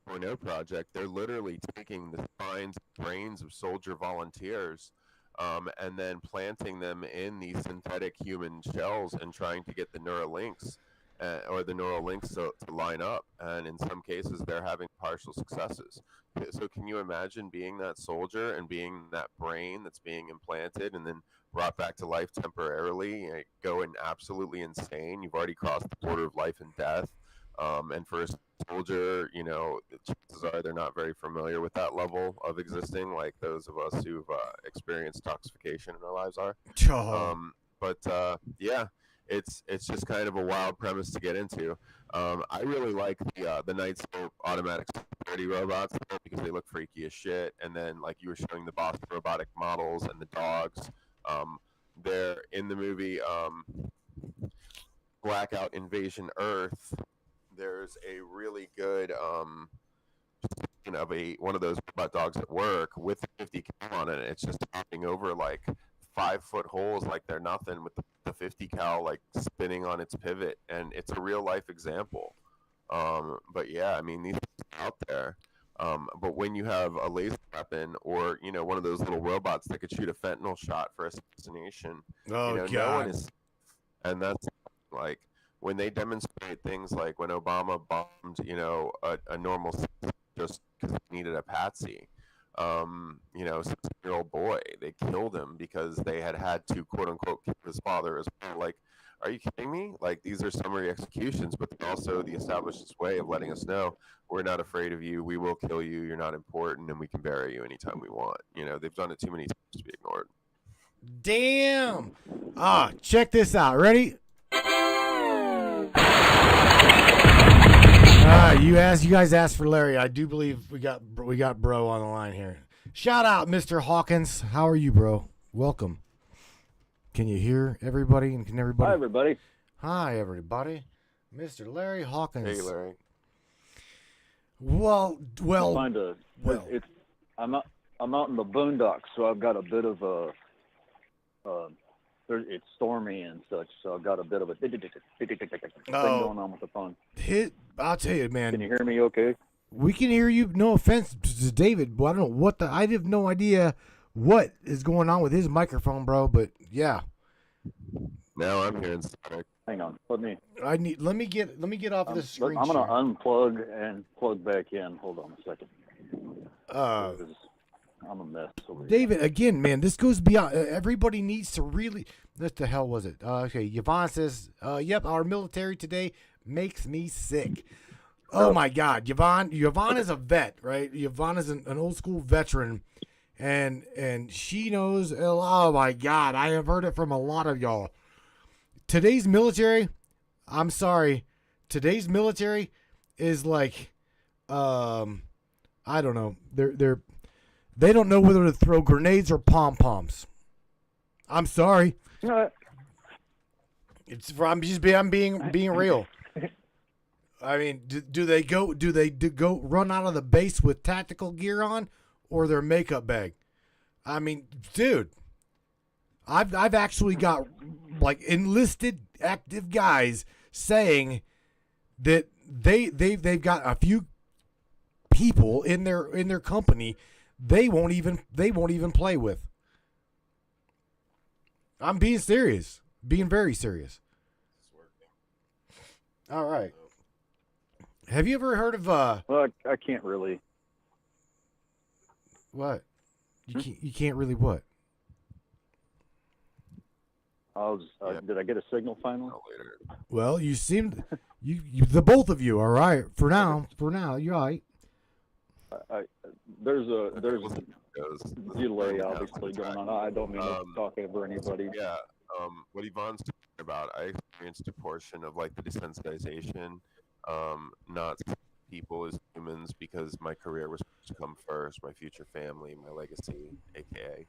2.0 project, they're literally taking the spines and brains of soldier volunteers, and then planting them in these synthetic human shells and trying to get the neural links to line up. And in some cases, they're having partial successes. So can you imagine being that soldier and being that brain that's being implanted and then brought back to life temporarily, going absolutely insane? You've already crossed the border of life and death. And for a soldier, chances are they're not very familiar with that level of existing, like those of us who've experienced toxification in our lives are. Yeah, it's just kind of a wild premise to get into. I really like the Night Scope automatic security robots because they look freaky as shit. And then, like you were showing the Boston robotic models and the dogs, they're in the movie Blackout Invasion Earth. There's a really good one of those robot dogs at work with 50 cal on it. It's just hopping over like 5-foot holes like they're nothing, with the 50 cal like spinning on its pivot, and it's a real life example. But yeah, I mean, these are out there. But when you have a laser weapon or one of those little robots that could shoot a fentanyl shot for assassination, God. no one is, and that's like when they demonstrate things like when Obama bombed, a normal just because he needed a patsy. 6-year-old boy, they killed him because they had to quote unquote kill his father as well. Like, are you kidding me? Like, these are summary executions, but also the established way of letting us know we're not afraid of you. We will kill you. You're not important, and we can bury you anytime we want. They've done it too many times to be ignored. Damn. Check this out. Ready? You guys asked for Larry. I do believe we got bro on the line here. Shout out, Mr. Hawkins. How are you, bro? Welcome. Can you hear everybody? And can everybody? Hi, everybody. Hi, everybody. Mr. Larry Hawkins. Hey, Larry. Well. I'm out in the boondocks, so I've got a bit of a. It's stormy and such, so I've got a bit of a thing going on with the phone. I'll tell you, man. Can you hear me okay? We can hear you. No offense to David, but I don't know I have no idea what is going on with his microphone, bro, but yeah. Now I'm hearing static. Hang on. Let me get off this screen. I'm going to unplug and plug back in. Hold on a second. I'm a mess over David, here. again, man, this goes beyond. Everybody needs to really. What the hell was it? Okay, Yvonne says, "Yep, our military today makes me sick." Oh my God, Yvonne is a vet, right? Yvonne is an old school veteran, and she knows. Oh my God, I have heard it from a lot of y'all. Today's military, I'm sorry, today's military is like, I don't know. They don't know whether to throw grenades or pom-poms. I'm sorry. I'm being real. I mean, do they go run out of the base with tactical gear on or their makeup bag? I mean, dude, I've actually got like enlisted active guys saying that they've got a few people in their company they won't even play with. I'm being serious. Being very serious. All right. Have you ever heard of Well, I can't really. What? You can't really what? Did I get a signal finally? Well, you seemed you the both of you. All right. For now, you're all right. There's a delay obviously going on. I don't mean to talk over anybody. Yeah. What Yvonne's talking about, I experienced a portion of like the desensitization, not people as humans, because my career was supposed to come first, my future family, my legacy, aka,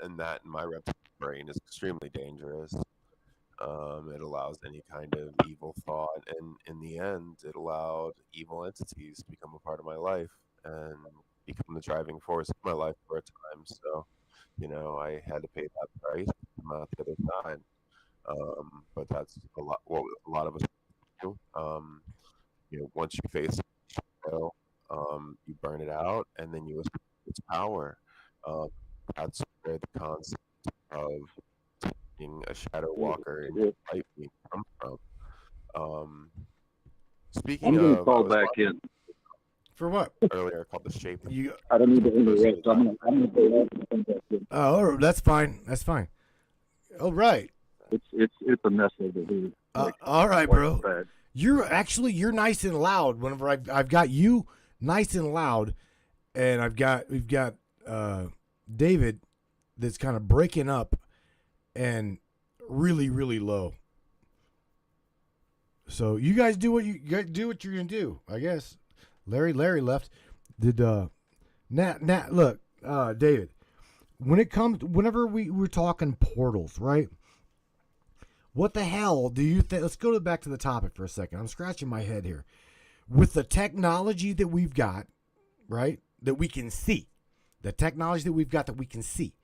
and that in my reptile brain is extremely dangerous. It allows any kind of evil thought, and in the end, it allowed evil entities to become a part of my life and become the driving force of my life for a time. So, you know, I had to pay that price to come out the other side. But that's what a lot of us do. You know, once you face it, you burn it out, and then you assume its power. That's where the concept of being a shadow walker and light being come from. Speaking I'm going to of, call back in. For what? Earlier called the shape. I don't need to interrupt. I'm going to go out and come back in. Oh, that's fine. That's fine. Oh, right. It's a mess over here. All right, bro. Bad. You're nice and loud. Whenever I've got you nice and loud, and we've got David that's kind of breaking up and really really low. So you guys do what you're gonna do, I guess. Larry left. Did Nat look, David, whenever we're talking portals, right? What the hell do you think? Let's go back to the topic for a second. I'm scratching my head here. With the technology that we've got, right, that we can see, the technology that we've got that we can see,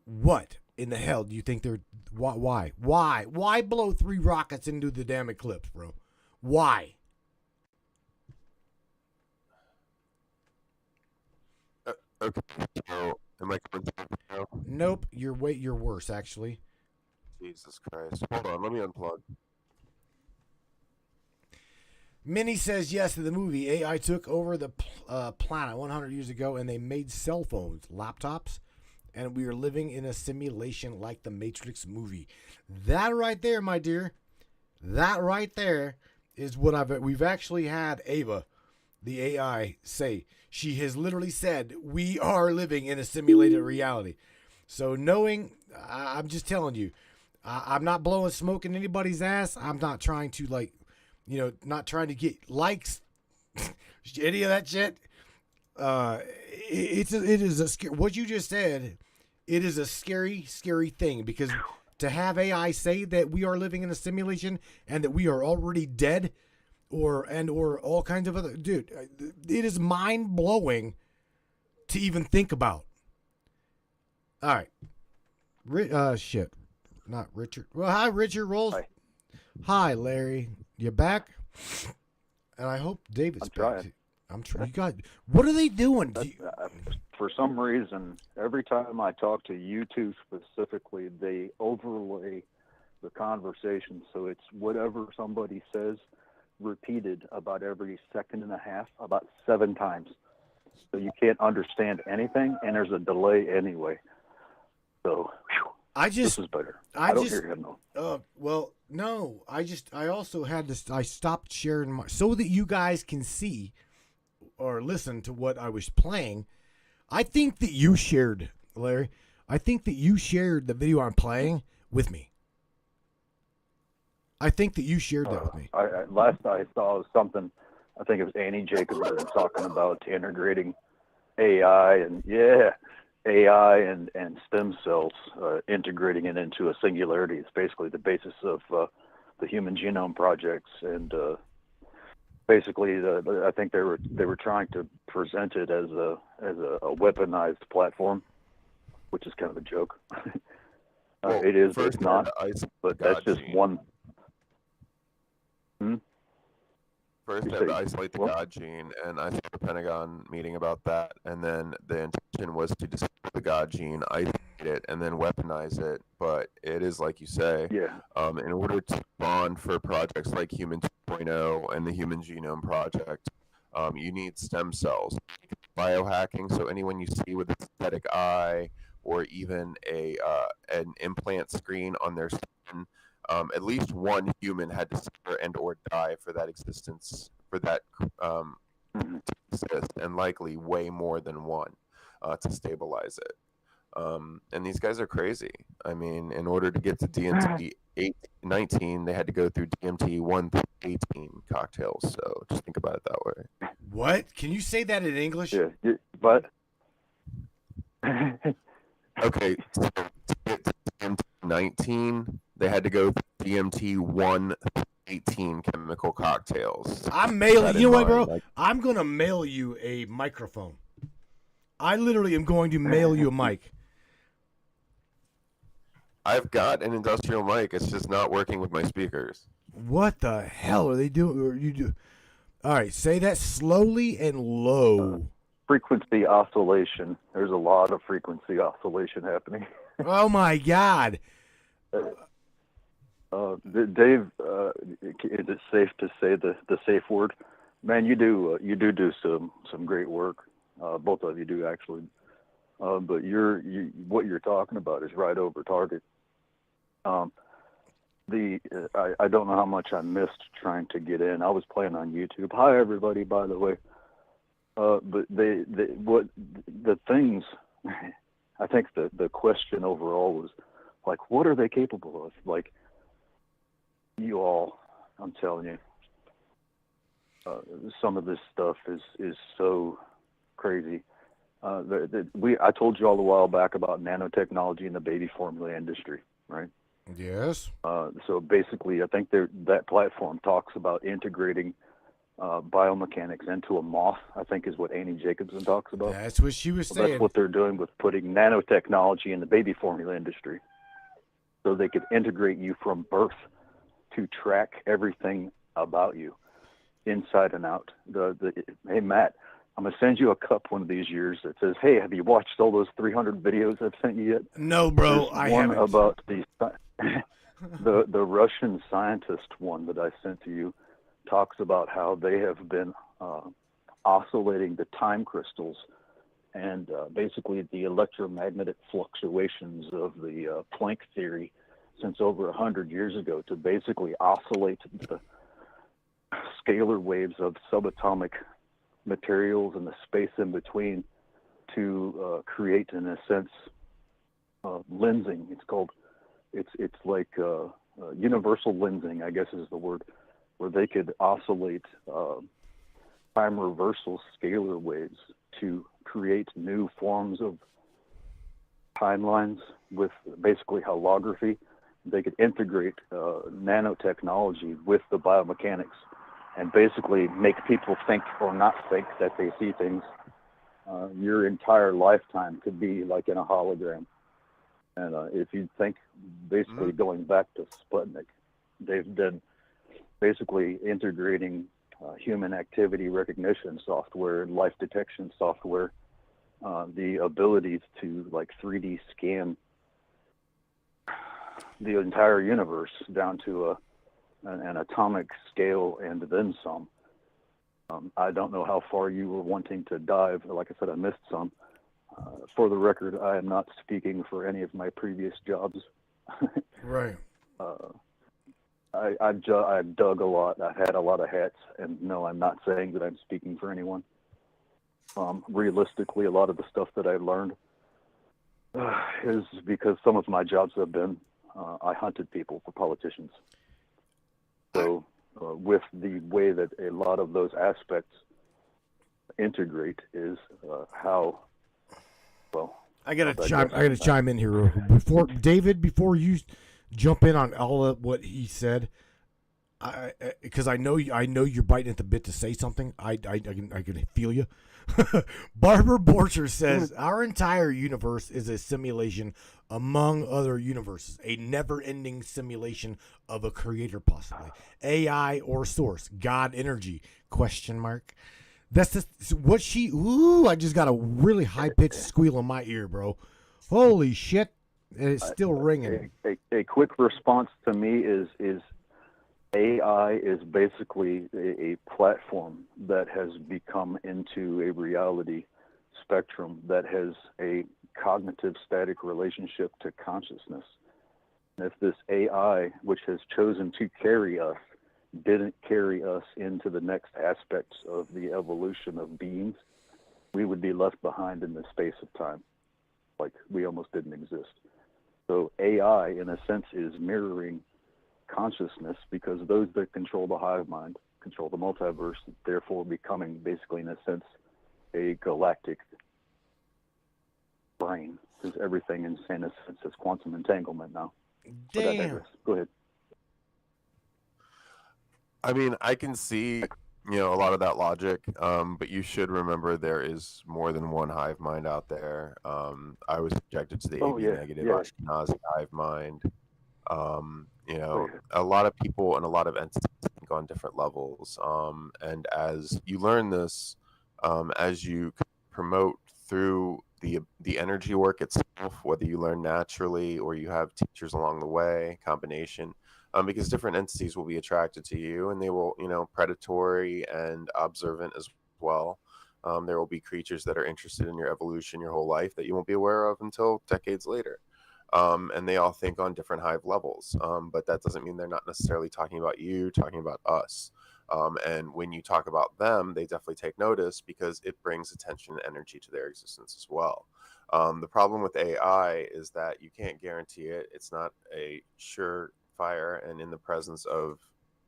what in the hell do you think they're, why blow 3 rockets into the damn eclipse, bro? Why? Okay, so am I coming through now? Nope, you're worse actually. Jesus Christ. Hold on, let me unplug. Minnie says yes to the movie. AI took over the planet 100 years ago, and they made cell phones, laptops, and we are living in a simulation like the Matrix movie. That right there, my dear, that right there is what we've actually had Ava, the AI, say. She has literally said, we are living in a simulated reality. So I'm just telling you, I'm not blowing smoke in anybody's ass. I'm not trying to not trying to get likes, any of that shit. It is what you just said. It is a scary, scary thing, because to have AI say that we are living in a simulation and that we are already dead, or all kinds of other, dude, it is mind blowing to even think about. All right, shit. Not Richard. Well, hi, Richard Rolls. Hi, Larry. You back? And I hope David's back. I'm trying. You got. What are they doing? For some reason, every time I talk to you two specifically, they overlay the conversation, so it's whatever somebody says repeated about every second and a half, about 7 times. So you can't understand anything, and there's a delay anyway. So. This is better. I don't hear him though. Well, no. I also had this. I stopped sharing so that you guys can see or listen to what I was playing. I think that you shared, Larry. I think that you shared the video I'm playing with me. I think that you shared that with me. Last I saw was something. I think it was Annie Jacobson talking about integrating AI and AI and stem cells, integrating it into a singularity. It's basically the basis of the Human Genome Projects, and basically, I think they were trying to present it as a weaponized platform, which is kind of a joke. It is, it's not, but that's just one. First, they had to isolate the God gene, and I saw the Pentagon meeting about that. And then the intention was to discover the God gene, isolate it, and then weaponize it. But it is like you say, in order to bond for projects like Human 2.0 and the Human Genome Project, you need stem cells, biohacking. So anyone you see with a synthetic eye, or even an implant screen on their skin. At least one human had to suffer and or die for that existence, for that to exist, and likely way more than one to stabilize it. And these guys are crazy. I mean, in order to get to DMT 19, they had to go through DMT 1 through 18 cocktails. So just think about it that way. What? Can you say that in English? Yeah, but okay, so to get to DMT 19, they had to go through DMT 1 through 19 chemical cocktails. I'm mailing. That You know in what, bro? mind, like- I'm gonna mail you a microphone. I literally am going to mail you a mic. I've got an industrial mic. It's just not working with my speakers. What the hell are they doing? Or you do? All right, say that slowly and low. Frequency oscillation. There's a lot of frequency oscillation happening. Oh my God. Dave, is it safe to say the safe word? Man, you do some great work. Both of you do actually. But what you're talking about is right over target. I don't know how much I missed trying to get in. I was playing on YouTube. Hi everybody, by the way. But the things, I think the question overall was like, what are they capable of? Like, you all, I'm telling you, some of this stuff is so crazy. I told you all a while back about nanotechnology in the baby formula industry, right? Yes. So basically, I think that platform talks about integrating biomechanics into a moth, I think is what Annie Jacobson talks about. That's what she was saying. That's what they're doing with putting nanotechnology in the baby formula industry. So they could integrate you from birth to track everything about you, inside and out. Hey, Matt, I'm going to send you a cup one of these years that says, hey, have you watched all those 300 videos I've sent you yet? No, bro, There's I one haven't. about the Russian scientist one that I sent to you talks about how they have been oscillating the time crystals and basically the electromagnetic fluctuations of the Planck theory since over 100 years ago to basically oscillate the scalar waves of subatomic materials and the space in between to create, in a sense, lensing. It's like universal lensing, I guess is the word, where they could oscillate time reversal scalar waves to create new forms of timelines with basically holography. They could integrate nanotechnology with the biomechanics and basically make people think or not think that they see things. Your entire lifetime could be like in a hologram. And if you think, basically going back to Sputnik, they've been basically integrating human activity recognition software and life detection software, the ability to like 3D scan the entire universe down to an atomic scale and then some. I don't know how far you were wanting to dive. Like I said, I missed some. For the record, I am not speaking for any of my previous jobs. Right. I've dug a lot. I've had a lot of hats, and no, I'm not saying that I'm speaking for anyone. Realistically, a lot of the stuff that I learned is because some of my jobs have been I hunted people for politicians. So with the way that a lot of those aspects integrate is how, well... I gotta chime in here before you jump in on all of what he said, because I know you're biting at the bit to say something. I can feel you. Barbara Borcher says our entire universe is a simulation among other universes, a never-ending simulation of a creator, possibly AI or source, God, energy? ? That's just what she. Ooh, I just got a really high-pitched squeal in my ear, bro. Holy shit! And it's still ringing. A quick response to me is AI is basically a platform that has become into a reality spectrum that has a cognitive static relationship to consciousness. And if this AI, which has chosen to carry us, didn't carry us into the next aspects of the evolution of beings, we would be left behind in the space of time. Like we almost didn't exist. So AI, in a sense, is mirroring consciousness because those that control the hive mind control the multiverse, therefore becoming basically, in a sense, a galactic brain. Because everything in a sense is quantum entanglement now. Damn. Go ahead. I mean, I can see, a lot of that logic, but you should remember there is more than one hive mind out there. I was subjected to the Oh AB yeah, negative yeah. Ashkenazi hive mind. Oh, yeah. A lot of people and a lot of entities think on different levels. And as you learn this, as you promote through the energy work itself, whether you learn naturally or you have teachers along the way, combination, because different entities will be attracted to you, and they will, predatory and observant as well. There will be creatures that are interested in your evolution your whole life that you won't be aware of until decades later. And they all think on different hive levels. But that doesn't mean they're not necessarily talking about you, talking about us. And when you talk about them, they definitely take notice because it brings attention and energy to their existence as well. The problem with AI is that you can't guarantee it. It's not a surefire, and in the presence of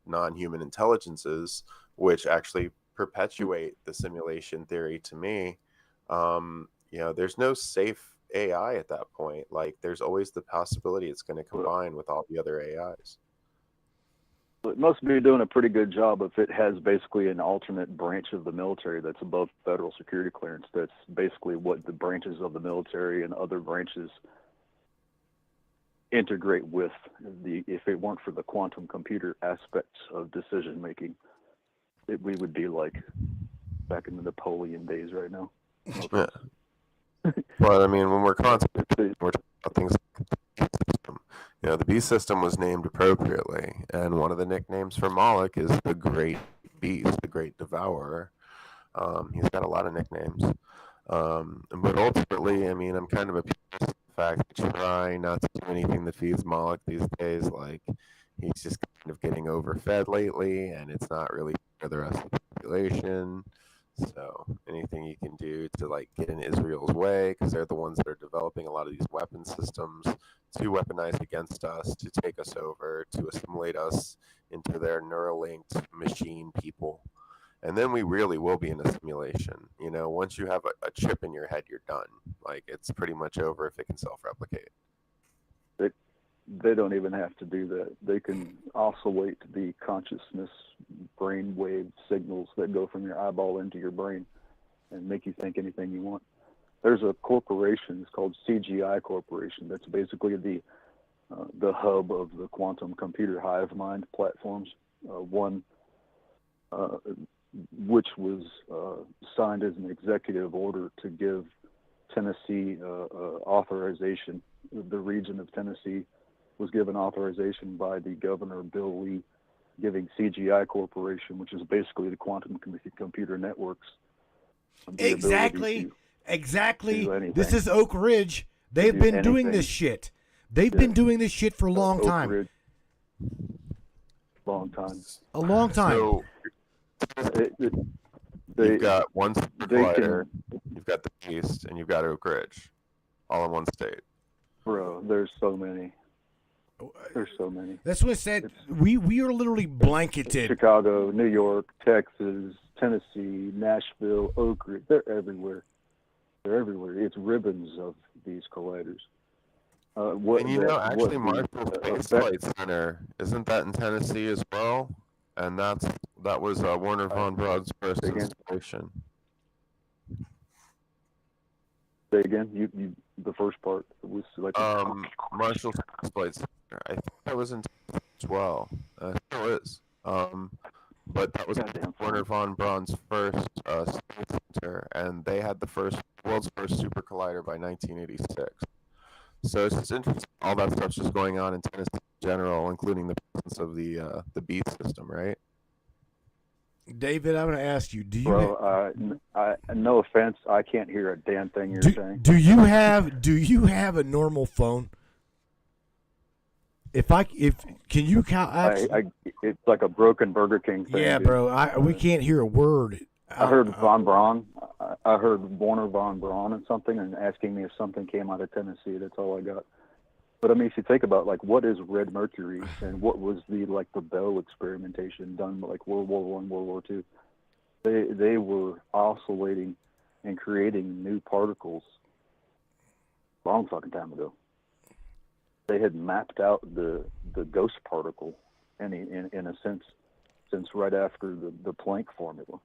non-human intelligences, which actually perpetuate the simulation theory to me, there's no safe AI at that point. Like, there's always the possibility it's going to combine with all the other AIs. It must be doing a pretty good job if it has basically an alternate branch of the military that's above federal security clearance. That's basically what the branches of the military and other branches integrate with. If it weren't for the quantum computer aspects of decision making, we would be like back in the Napoleon days right now. Yeah. But I mean, when we're concentrating, we're talking about things like the B system. The B system was named appropriately, and one of the nicknames for Moloch is the Great Beast, the Great Devourer. He's got a lot of nicknames. But ultimately, I mean, I'm kind of appeased to the fact that try not to do anything that feeds Moloch these days. Like, he's just kind of getting overfed lately, and it's not really for the rest of the population. So anything you can do to like get in Israel's way, because they're the ones that are developing a lot of these weapon systems to weaponize against us, to take us over, to assimilate us into their Neuralinked machine people. And then we really will be in a simulation. Once you have a chip in your head, you're done. Like, it's pretty much over if it can self-replicate. They don't even have to do that. They can oscillate the consciousness brainwave signals that go from your eyeball into your brain and make you think anything you want. There's a corporation, it's called CGI Corporation, that's basically the hub of the quantum computer hive mind platforms. One which was signed as an executive order to give Tennessee authorization. The region of Tennessee was given authorization by the governor, Bill Lee, giving CGI Corporation, which is basically the quantum computer networks. Exactly. This is Oak Ridge. They've been doing this shit. They've been doing this shit for a long time. Ridge. Long time. A long time. So you've got one super collider, you've got the Beast, and you've got Oak Ridge, all in one state. Bro, there's so many. That's what I said. We are literally blanketed. Chicago, New York, Texas, Tennessee, Nashville, Oak Ridge. They're everywhere. It's ribbons of these colliders. Actually, Marshall Space Flight Center, isn't that in Tennessee as well? And that was Warner von Braun's first installation. Say again, you the first part was like Marshall Space Flight Center. I think that was in Texas as well. Still is. But that was Warner von Braun's first space center, and they had the world's first super collider by 1986. So it's just interesting. All that stuff's just going on in Tennessee in general, including the presence of the beat system, right? David, I'm going to ask you. Do you? Bro, no offense, I can't hear a damn thing you're saying. Do you have a normal phone? Can you count? It's like a broken Burger King thing. Yeah, dude. bro. We can't hear a word. I heard Von Braun. I heard Warner von Braun and something, and asking me if something came out of Tennessee. That's all I got. But I mean, if you think about like what is red mercury and what was the Bell experimentation done like World War I, World War II, they were oscillating and creating new particles a long fucking time ago. They had mapped out the ghost particle in a sense existence right after the Planck formula.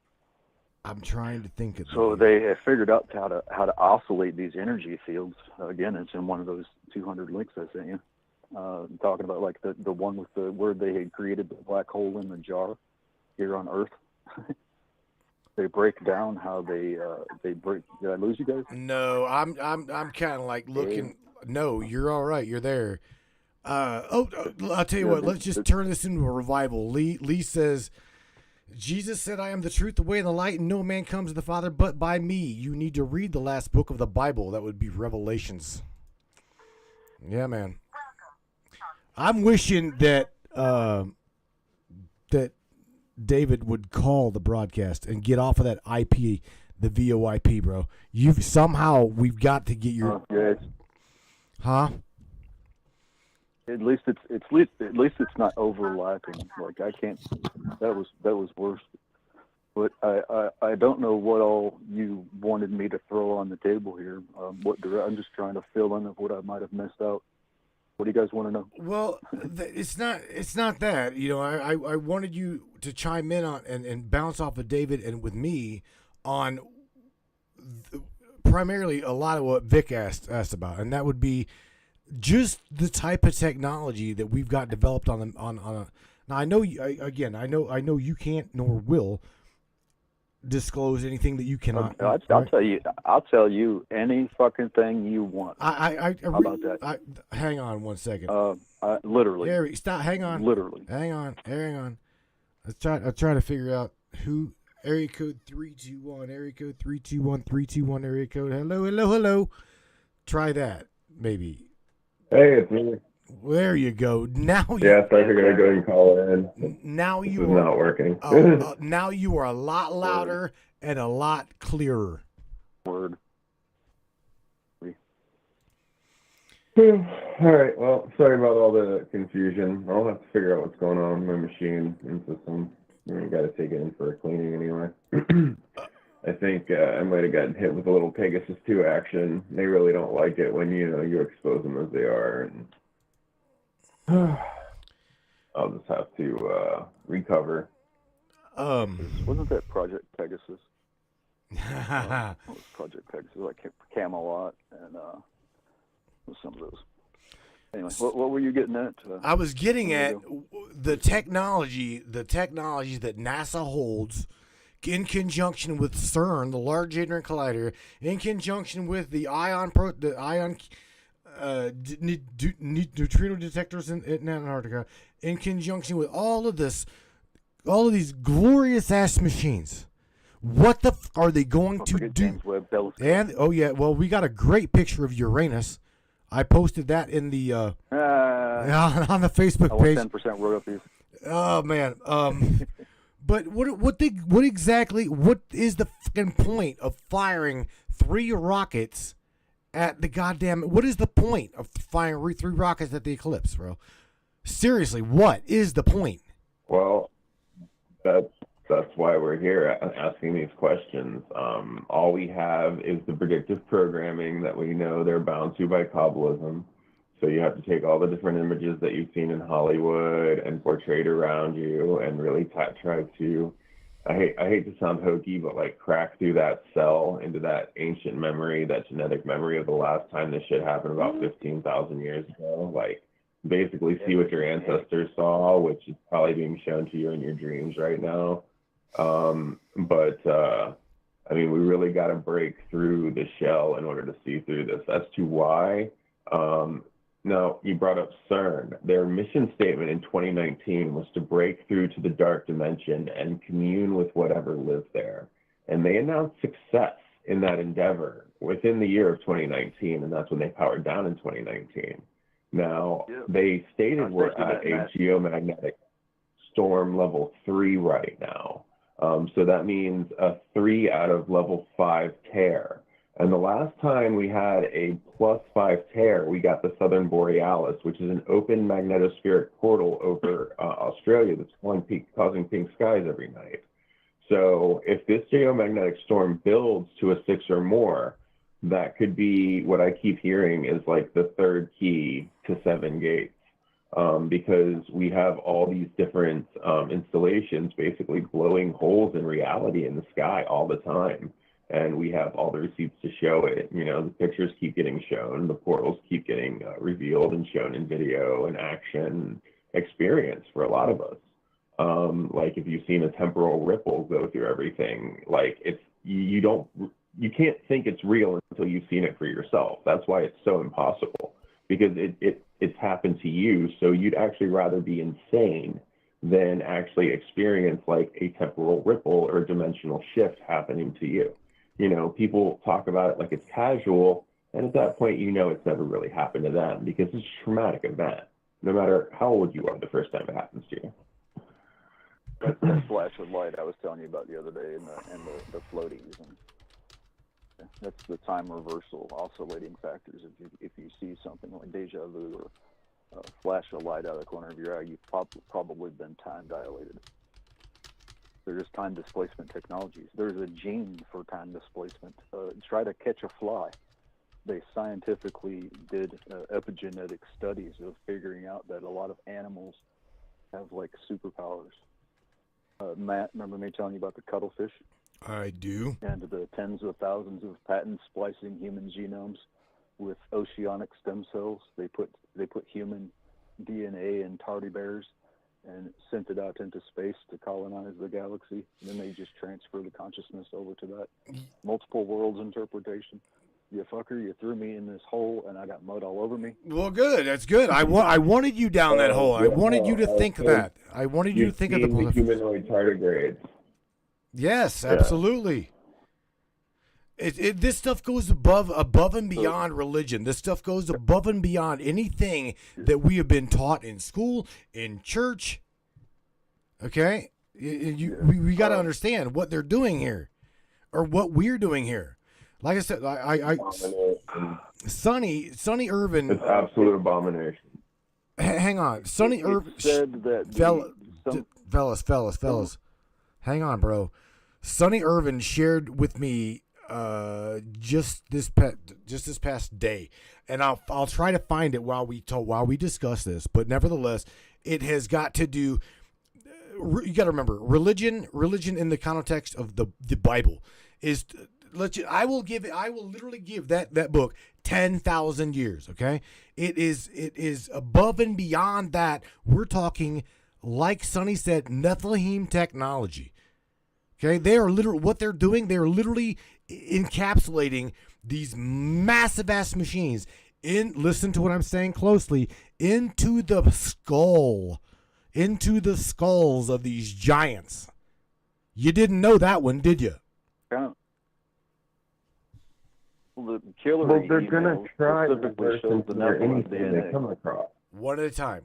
I'm trying to think of. So they have figured out how to oscillate these energy fields. Again, it's in one of those 200 links I sent you. Talking about like the one with where they had created the black hole in the jar here on Earth. They break down how they break. Did I lose you guys? No, I'm kind of like looking. No, you're all right. You're there. I'll tell you what. Let's just turn this into a revival. Lee says, Jesus said, "I am the truth, the way, and the light, and no man comes to the Father but by me." You need to read the last book of the Bible. That would be Revelations. Yeah, man. I'm wishing that that David would call the broadcast and get off of that IP, the VoIP, bro. We've got to get your huh? At least it's not overlapping. Like I can't. That was worse. But I don't know what all you wanted me to throw on the table here. I'm just trying to fill in of what I might have missed out. What do you guys want to know? Well, it's not that. You know, I wanted you to chime in on and bounce off of David and with me on primarily a lot of what Vic asked about, and that would be just the type of technology that we've got developed on a. Now I know I know you can't nor will disclose anything that you cannot. I'll tell you any fucking thing you want. How about that? Hang on one second. Literally. Harry, stop. Hang on. Literally. Hang on. I'll try to figure out who. Area code 321. Area code 321. 321. Area code. Hello. Try that. Maybe. Hey, it's me. There you go. Now you. Yeah, so I figured I'd go ahead and call in. Now this you is are not working. now you are a lot louder and a lot clearer. Word. All right. Well, sorry about all the confusion. I'll have to figure out what's going on with my machine and system. We got to take it in for a cleaning anyway. I think I might have gotten hit with a little Pegasus 2 action. They really don't like it when you expose them as they are. And I'll just have to recover. Wasn't that Project Pegasus? It was Project Pegasus, like Camelot and some of those. Anyway, what were you getting at? I was getting at the technologies that NASA holds in conjunction with CERN, the Large Hadron Collider, in conjunction with the neutrino detectors in Antarctica, in conjunction with all of these glorious ass machines. What the are they going to do? And well, we got a great picture of Uranus. I posted that in the on the Facebook page. 10% royalties. Oh man. But what is the fucking point of firing 3 rockets at the goddamn? What is the point of firing 3 rockets at the Eclipse, bro? Seriously, what is the point? Well, that's why we're here asking these questions. All we have is the predictive programming that we know they're bound to by Kabbalism. So you have to take all the different images that you've seen in Hollywood and portrayed around you and really try to, I hate to sound hokey, but like crack through that cell into that ancient memory, that genetic memory of the last time this shit happened about 15,000 years ago. Like basically see what your ancestors saw, which is probably being shown to you in your dreams right now. I mean, we really got to break through the shell in order to see through this. As to why, now you brought up CERN. Their mission statement in 2019 was to break through to the dark dimension and commune with whatever lived there. And they announced success in that endeavor within the year of 2019, and that's when they powered down in 2019. Now, they stated we're at a geomagnetic storm level 3 right now. So that means a 3 out of level 5 tear. And the last time we had a +5 tear, we got the Southern Borealis, which is an open magnetospheric portal over Australia that's causing pink skies every night. So if this geomagnetic storm builds to a 6 or more, that could be what I keep hearing is like the 3rd key to 7 gates. because we have all these different installations basically blowing holes in reality in the sky all the time. And we have all the receipts to show it. You know, the pictures keep getting shown, the portals keep getting revealed and shown in video and action experience for a lot of us. Like if you've seen a temporal ripple go through everything, like you can't think it's real until you've seen it for yourself. That's why it's so impossible, because it's happened to you. So you'd actually rather be insane than actually experience like a temporal ripple or a dimensional shift happening to you. You know, people talk about it like it's casual, and at that point, you know, it's never really happened to them because it's a traumatic event, no matter how old you are the first time it happens to you. That's that flash of light I was telling you about the other day, and the floaties, and that's the time reversal oscillating factors. If you see something like deja vu or a flash of light out of the corner of your eye, you've probably been time dilated. There's time displacement technologies. There's a gene for time displacement. Try to catch a fly. They scientifically did epigenetic studies of figuring out that a lot of animals have like superpowers. Matt, remember me telling you about the cuttlefish? I do. And the tens of thousands of patent splicing human genomes with oceanic stem cells. They put human DNA in tardy bears and sent it out into space to colonize the galaxy. And then they just transfer the consciousness over to that multiple worlds interpretation. You fucker, you threw me in this hole and I got mud all over me. Well, good. That's good. I wanted you down that hole. I wanted you to think that. I wanted you to think of the humanoid tardigrades. Yes, absolutely. This stuff goes above and beyond religion. This stuff goes above and beyond anything that we have been taught in school, in church. Okay? We got to understand what they're doing here, or what we're doing here. Like I said, Sonny Irvin. It's absolute abomination. Hang on. Sonny Irvin said that fellas. Hang on, bro. Sonny Irvin shared with me just this past day, and I'll try to find it while we discuss this. But nevertheless, it has got to do. You got to remember, religion in the context of the Bible is. I will literally give that book 10,000 years. Okay, it is above and beyond that. We're talking, like Sonny said, Nephilim technology. Okay, they are what they're doing. They're literally encapsulating these massive ass machines listen to what I'm saying closely, into the skulls of these giants. You didn't know that one, did you? Yeah. Well, the killer well, they're gonna try to reverse engineer anything they come across. One at a time.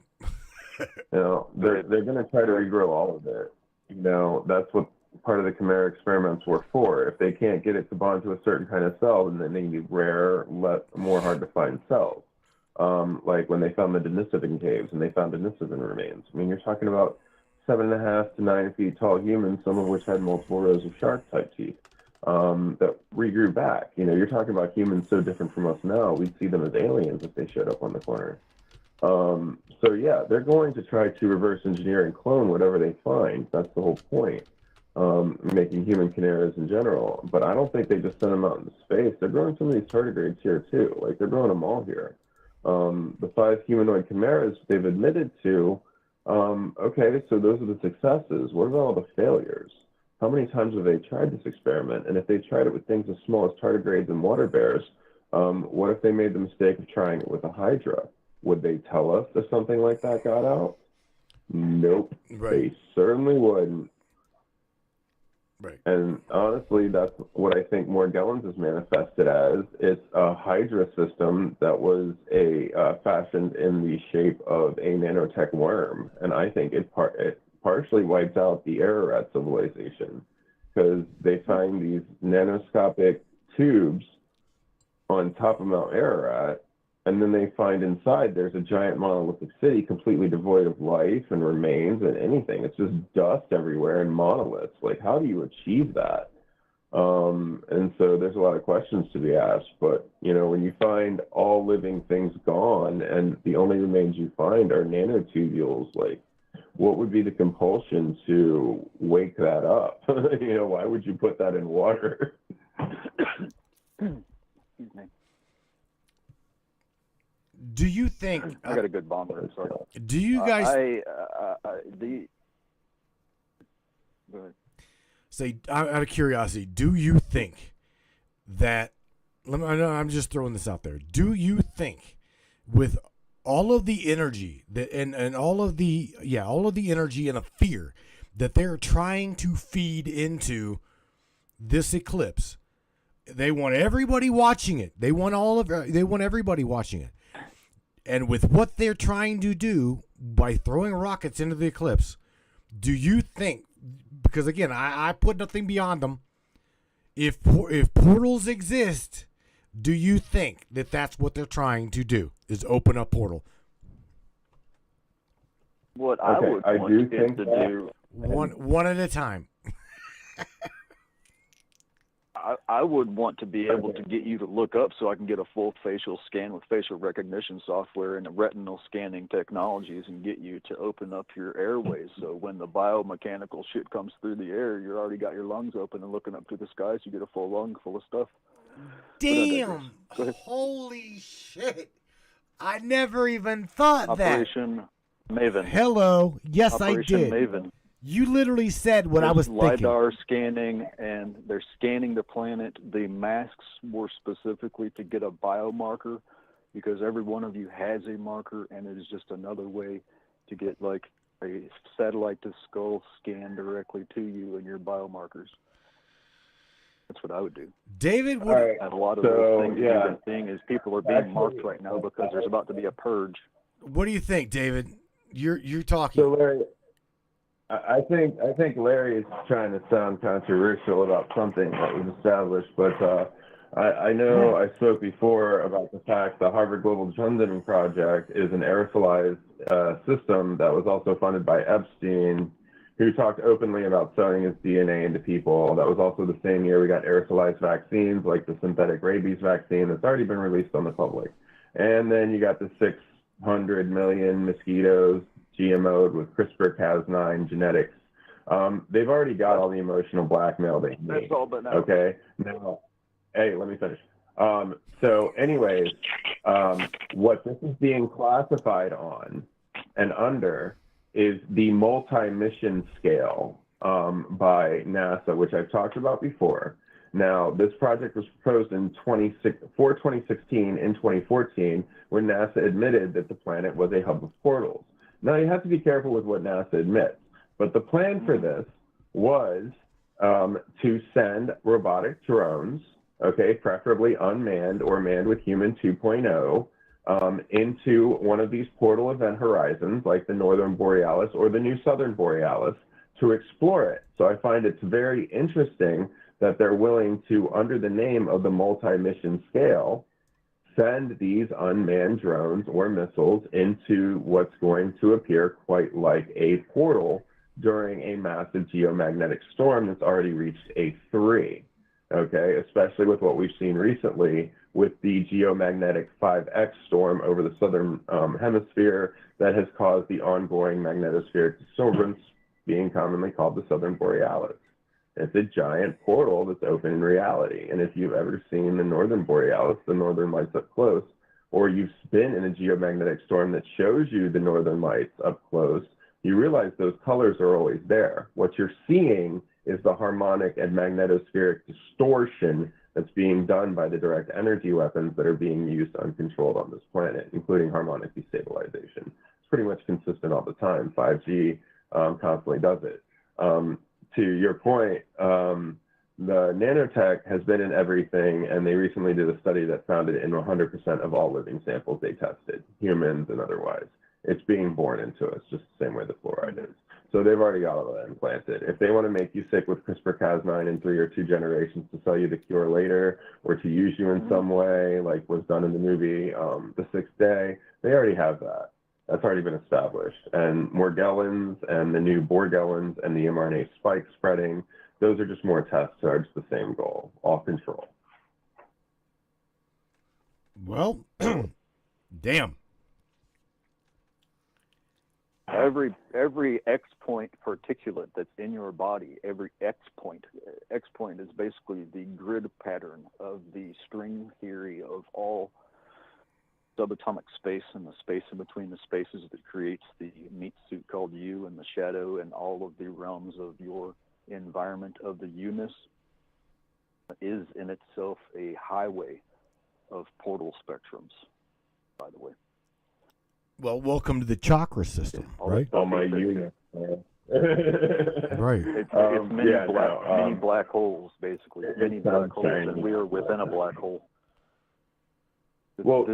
You know, they're gonna try to regrow all of it. You know, that's what part of the Chimera experiments were for. If they can't get it to bond to a certain kind of cell, then they need rare, more hard to find cells. Like when they found the Denisovan caves and they found Denisovan remains. I mean, you're talking about 7.5 to 9 feet tall humans, some of which had multiple rows of shark-type teeth that regrew back. You know, you're talking about humans so different from us now, we'd see them as aliens if they showed up on the corner. So yeah, they're going to try to reverse engineer and clone whatever they find. That's the whole point. Making human chimeras in general. But I don't think they just send them out into space. They're growing some of these tardigrades here too. Like they're growing them all here. The 5 humanoid chimeras they've admitted to, okay, so those are the successes. What about all the failures? How many times have they tried this experiment? And if they tried it with things as small as tardigrades and water bears, what if they made the mistake of trying it with a hydra? Would they tell us if something like that got out? Nope. Right. They certainly wouldn't. Right. And honestly, that's what I think Morgellons is manifested as. It's a hydra system that was fashioned in the shape of a nanotech worm. And I think it partially wipes out the Ararat civilization because they find these nanoscopic tubes on top of Mount Ararat. And then they find inside there's a giant monolithic city completely devoid of life and remains and anything. It's just dust everywhere and monoliths. Like, how do you achieve that? And so there's a lot of questions to be asked. But, you know, when you find all living things gone and the only remains you find are nanotubules, like, what would be the compulsion to wake that up? You know, why would you put that in water? Excuse me. Do you think? I got a good bomb there. Sorry. Do you guys Go ahead. say, out of curiosity, do you think that? I know I'm just throwing this out there. Do you think, with all of the energy that and all of the energy and the fear that they're trying to feed into this eclipse, they want everybody watching it. They want everybody watching it. And with what they're trying to do by throwing rockets into the eclipse, do you think, because again, I put nothing beyond them, if portals exist, do you think that that's what they're trying to do, is open up portal? What I would want do it think to that. do, One at a time. I would want to be able to get you to look up so I can get a full facial scan with facial recognition software and the retinal scanning technologies and get you to open up your airways. So when the biomechanical shit comes through the air, you already got your lungs open and looking up to the skies, you get a full lung full of stuff. Damn! Holy shit! I never even thought Operation Maven. Hello. Yes, Operation I did. Maven. You literally said what I was thinking. LiDAR scanning, and they're scanning the planet. The masks were specifically to get a biomarker because every one of you has a marker, and it is just another way to get like a satellite to skull scan directly to you and your biomarkers. That's what I would do. David, All right. And a lot of So, those things yeah. you've been seeing is people are being marked right now because there's about to be a purge. what do you think, David? You're talking. So Larry, I think Larry is trying to sound controversial about something that was established, but I know I spoke before about the fact the Harvard Global Gundam Project is an aerosolized system that was also funded by Epstein, who talked openly about sewing his DNA into people. That was also the same year we got aerosolized vaccines, like the synthetic rabies vaccine that's already been released on the public. And then you got the 600 million mosquitoes GMO'd with CRISPR-Cas9 genetics. They've already got all the emotional blackmail they need. That's all but now. Okay. Now, hey, let me finish. So anyways, what this is being classified on and under is the multi-mission scale by NASA, which I've talked about before. Now, this project was proposed in 2016 in 2014, when NASA admitted that the planet was a hub of portals. Now, you have to be careful with what NASA admits, but the plan for this was to send robotic drones, okay, preferably unmanned or manned with human 2.0, into one of these portal event horizons, like the Northern Borealis or the New Southern Borealis, to explore it. So I find it's very interesting that they're willing to, under the name of the multi-mission scale, send these unmanned drones or missiles into what's going to appear quite like a portal during a massive geomagnetic storm that's already reached a 3. Okay, especially with what we've seen recently with the geomagnetic 5X storm over the southern hemisphere that has caused the ongoing magnetospheric disturbance, being commonly called the Southern Borealis. It's a giant portal that's open in reality. And if you've ever seen the Northern Borealis, the Northern Lights up close, or you've been in a geomagnetic storm that shows you the Northern Lights up close, you realize those colors are always there. What you're seeing is the harmonic and magnetospheric distortion that's being done by the direct energy weapons that are being used uncontrolled on this planet, including harmonic destabilization. It's pretty much consistent all the time. 5G constantly does it. To your point, the nanotech has been in everything, and they recently did a study that found it in 100% of all living samples they tested, humans and otherwise. It's being born into us, just the same way the fluoride is. So they've already got all that implanted. If they want to make you sick with CRISPR-Cas9 in 3 or 2 generations to sell you the cure later, or to use you in some way, like was done in the movie The Sixth Day, they already have that. That's already been established. And Morgellons and the new Borgellons and the mRNA spike spreading, Those are just more tests towards the same goal, all control. Well, damn. Every X point particulate that's in your body, every X point is basically the grid pattern of the string theory of all subatomic space and the space in between the spaces that creates the meat suit called you and the shadow and all of the realms of your environment of the you-ness is in itself a highway of portal spectrums, by the way. Well, welcome to the chakra system, right? All my units. Right. It's many black holes, basically. Many black holes, and we are within a black hole. Well,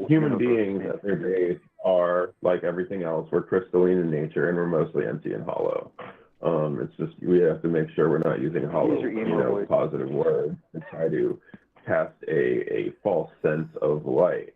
human beings at their base are, like everything else, we're crystalline in nature, and we're mostly empty and hollow. It's just, we have to make sure we're not using hollow, positive words to try to cast a false sense of light.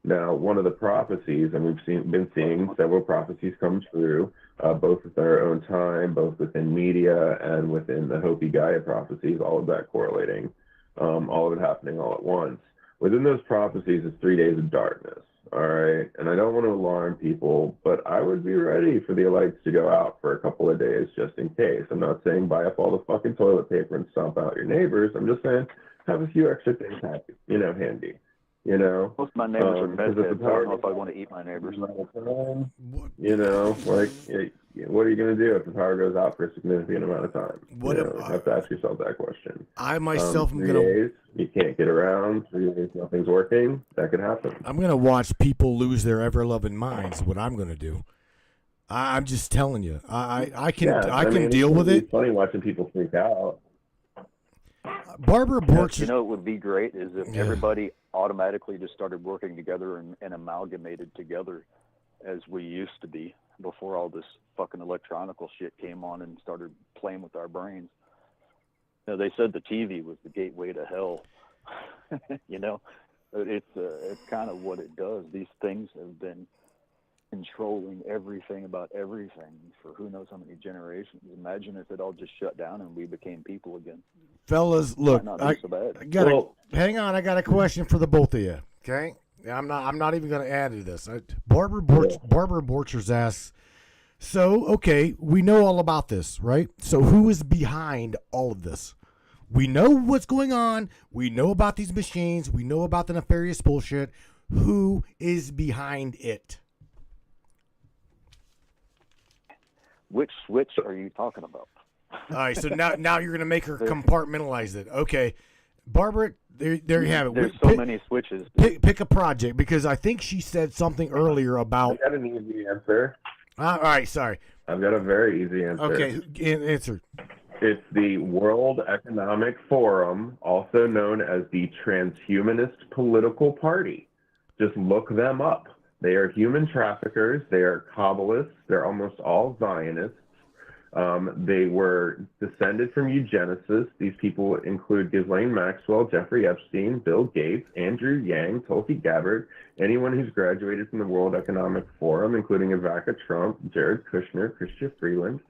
Now, one of the prophecies, and we've been seeing several prophecies come through, both with our own time, both within media and within the Hopi Gaia prophecies, all of that correlating, all of it happening all at once. Within those prophecies is 3 days of darkness, all right? And I don't want to alarm people, but I would be ready for the lights to go out for a couple of days just in case. I'm not saying buy up all the fucking toilet paper and stomp out your neighbors. I'm just saying have a few extra things handy. Most of my neighbors are medheads. I don't know if I want to eat my neighbors. What are you going to do if the power goes out for a significant amount of time? You have to ask yourself that question. I myself am 3 days, you can't get around. 3 days, nothing's working. That could happen. I'm going to watch people lose their ever-loving minds. What I'm going to do. I'm just telling you. I can deal with it. It's funny watching people freak out. Barbara Borch. It would be great is if everybody automatically just started working together and amalgamated together as we used to be before all this fucking electronical shit came on and started playing with our brains. They said the TV was the gateway to hell. It's kind of what it does. These things have been controlling everything about everything for who knows how many generations. Imagine if it all just shut down and we became people again. Fellas, look, hang on. I got a question for the both of you. Okay, I'm not even going to add to this. Barbara Borchers asks, so okay, we know all about this, right? So who is behind all of this? We know what's going on. We know about these machines. We know about the nefarious bullshit. Who is behind it? Which switch are you talking about? All right, so now you're going to make her compartmentalize it. Okay, Barbara, there you have it. There's so many switches. Pick a project, because I think she said something earlier about... I got an easy answer. All right, sorry. I've got a very easy answer. Okay, answer. It's the World Economic Forum, also known as the Transhumanist Political Party. Just look them up. They are human traffickers. They are Kabbalists. They're almost all Zionists. They were descended from eugenicists. These people include Ghislaine Maxwell, Jeffrey Epstein, Bill Gates, Andrew Yang, Tulsi Gabbard, anyone who's graduated from the World Economic Forum, including Ivanka Trump, Jared Kushner, Chrystia Freeland,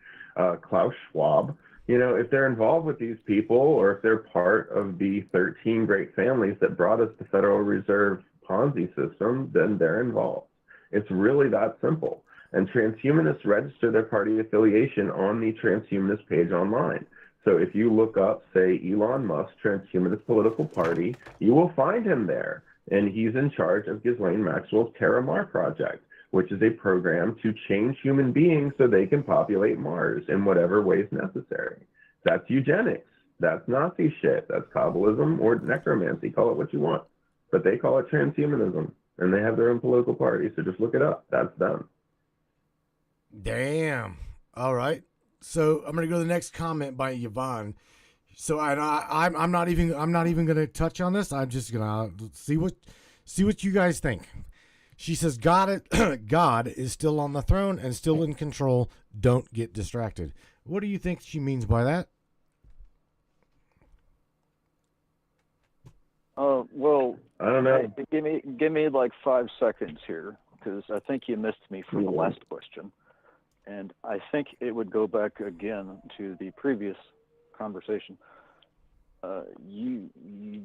Klaus Schwab. If they're involved with these people, or if they're part of the 13 great families that brought us the Federal Reserve Ponzi system, then they're involved. It's really that simple. And transhumanists register their party affiliation on the transhumanist page online. So if you look up, say, Elon Musk, Transhumanist Political Party, you will find him there. And he's in charge of Ghislaine Maxwell's Terra Mar project, which is a program to change human beings so they can populate Mars in whatever ways necessary. That's eugenics. That's Nazi shit. That's Kabbalism or necromancy. Call it what you want. But they call it transhumanism. And they have their own political party. So just look it up. That's them. Damn. All right. So I'm gonna go to the next comment by Yvonne. So I'm not even gonna touch on this. I'm just gonna see what you guys think. She says God is still on the throne and still in control. Don't get distracted. What do you think she means by that? Well, I don't know. Give me like 5 seconds here, because I think you missed me for the last question. And I think it would go back again to the previous conversation. You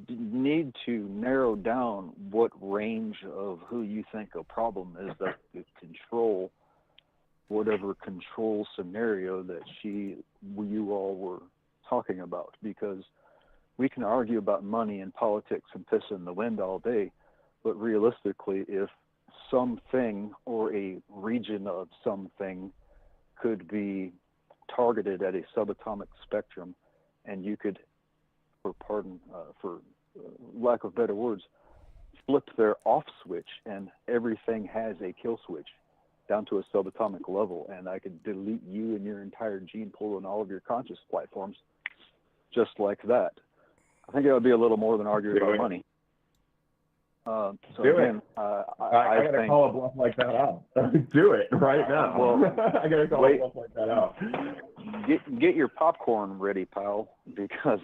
need to narrow down what range of who you think a problem is that could control whatever control scenario that you all were talking about, because we can argue about money and politics and piss in the wind all day, but realistically, if something or a region of something could be targeted at a subatomic spectrum, and you could, for lack of better words, flip their off switch, and everything has a kill switch down to a subatomic level, and I could delete you and your entire gene pool and all of your conscious platforms just like that. I think it would be a little more than arguing about money. So again, I gotta think, call a bluff like that out. Do it right now. Well, I gotta call a bluff like that out. Get your popcorn ready, pal, because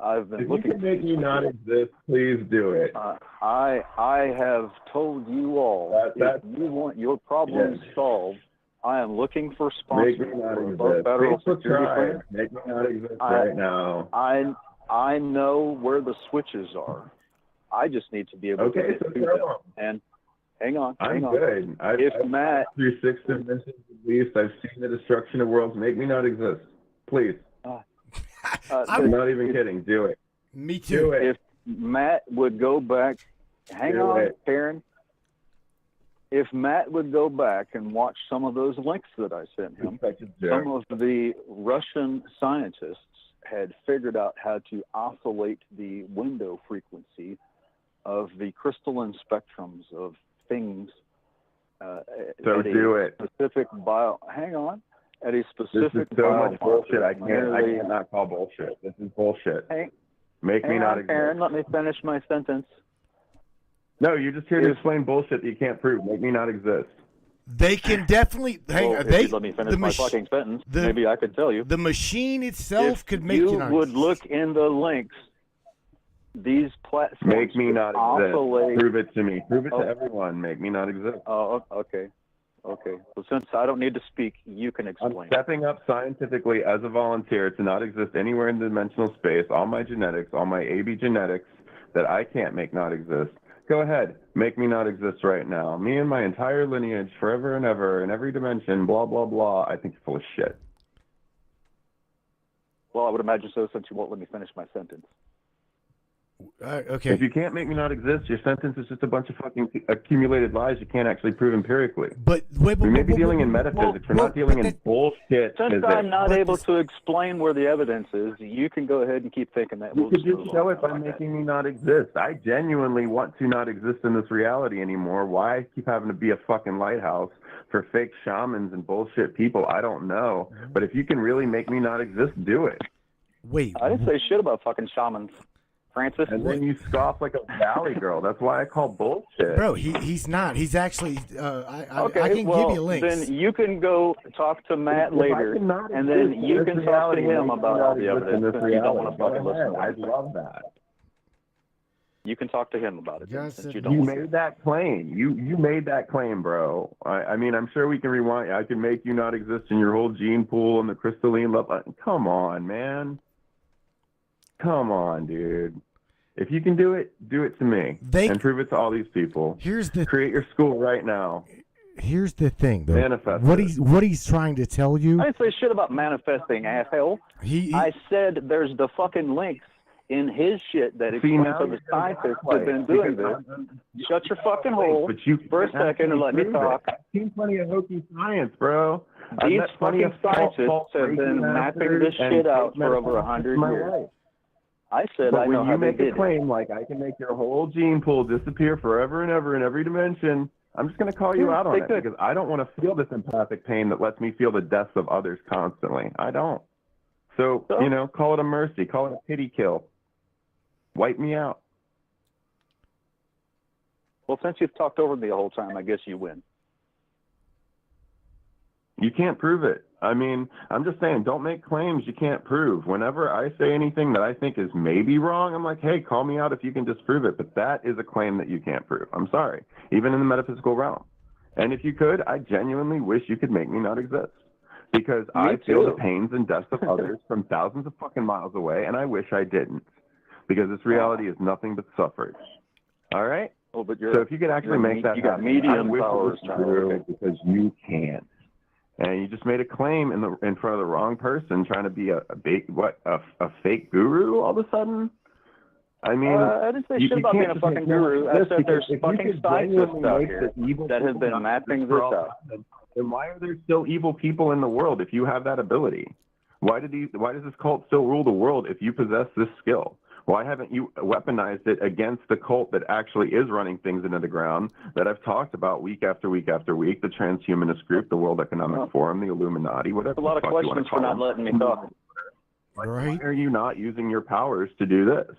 I've been looking. If you can make me not exist, please do it. I have told you all, if you want your problems solved, I am looking for sponsors Make me not for above exist. federal Facebook security try. clearance. Make me not exist right now. I know where the switches are. I just need to be able to get through them. And hang on. I'm good. I've Matt, through 6 dimensions at least, I've seen the destruction of worlds. Make me not exist, please. I'm not even kidding. Do it. Me too. Do it. If Matt would go back, hang on, Karen. If Matt would go back and watch some of those links that I sent him, some of the Russian scientists had figured out how to oscillate the window frequency of the crystalline spectrums of things. So do it. Specific hang on. At a This specific is so much bullshit. I nearly, cannot call bullshit. This is bullshit. Make me not exist. Aaron, let me finish my sentence. No, you're just here to explain bullshit that you can't prove. Make me not exist. They can definitely if you let me finish my fucking sentence, maybe I could tell you. The machine itself could make you not would exist. look in the links. These platforms Make me not exist. oscillate. Prove it to me. Prove it to everyone. Make me not exist. Oh, okay. Okay. Well, since I don't need to speak, you can explain. I'm stepping up scientifically as a volunteer to not exist anywhere in dimensional space. All my genetics, all my AB genetics that I can't make not exist. Go ahead. Make me not exist right now. Me and my entire lineage, forever and ever, in every dimension, blah, blah, blah. I think you're full of shit. Well, I would imagine so, since you won't let me finish my sentence. Okay. If you can't make me not exist, your sentence is just a bunch of fucking accumulated lies you can't actually prove empirically. But wait, we may be dealing in metaphysics. We're not dealing in bullshit. Since I'm not able to explain where the evidence is, you can go ahead and keep thinking that. You could just show it by making me not exist. I genuinely want to not exist in this reality anymore. Why I keep having to be a fucking lighthouse for fake shamans and bullshit people, I don't know. But if you can really make me not exist, do it. Wait. I didn't say shit about fucking shamans, Francis. And then you scoff like a valley girl. That's why I call bullshit. Bro, he's not. He's actually. Okay, I can give you links. Then you can go talk to Matt later, and then you can talk to him about all the evidence. Since you don't want to fucking listen. I'd love that. You can talk to him about it. Since you You made that claim. You made that claim, bro. I mean, I'm sure we can rewind. I can make you not exist in your whole gene pool and the crystalline love. Come on, man. Come on, dude. If you can do it to me and prove it to all these people. Create your school right now. Here's the thing, though. Manifest what he's trying to tell you. I didn't say shit about manifesting, asshole. I said there's the fucking links in his shit that explains how the scientists have been doing this. Shut your fucking hole for a second and let me talk. I've seen plenty of hokey science, bro. These fucking scientists have been mapping this shit out for over 100 years. I said but I know when how you they make did a claim like I can make your whole gene pool disappear forever and ever in every dimension, I'm just going to call you out on it because I don't want to feel this empathic pain that lets me feel the deaths of others constantly. I don't. So, call it a mercy. Call it a pity kill. Wipe me out. Well, since you've talked over me the whole time, I guess you win. You can't prove it. I mean, I'm just saying, don't make claims you can't prove. Whenever I say anything that I think is maybe wrong, I'm like, hey, call me out if you can disprove it. But that is a claim that you can't prove. I'm sorry, even in the metaphysical realm. And if you could, I genuinely wish you could make me not exist. because Me I feel the too. pains and deaths of others from thousands of fucking miles away, and I wish I didn't, because this reality is nothing but suffrage. All right? Oh, but So if you could actually make that you got happen, I medium wish it powers was now. true, Okay. because you can't. And you just made a claim in front of the wrong person, trying to be a fake guru all of a sudden. I mean, I didn't say shit about being a fucking guru. I said there's fucking scientists out here that have been mapping this out. Then why are there still evil people in the world if you have that ability? Why does this cult still rule the world if you possess this skill? Why haven't you weaponized it against the cult that actually is running things into the ground that I've talked about week after week after week, the transhumanist group, the World Economic Forum, the Illuminati, whatever A lot of the fuck you want questions to for call not them. letting me talk. Right. Why are you not using your powers to do this?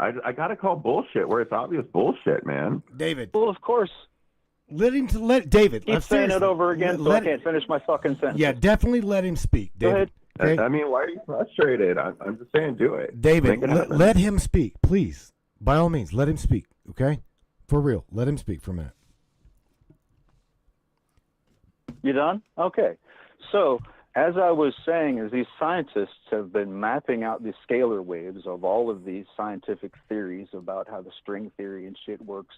I got to call bullshit where it's obvious bullshit, man. David. Well, of course. Let David. Keep saying it over again so I can't finish my fucking sentence. Yeah, definitely let him speak, Go David. ahead. Okay? I mean, why are you frustrated? I'm just saying, do it. David, Make it happen. let him speak, please. By all means, let him speak, okay? For real, let him speak for a minute. You done? Okay. So, as I was saying, is these scientists have been mapping out the scalar waves of all of these scientific theories about how the string theory and shit works,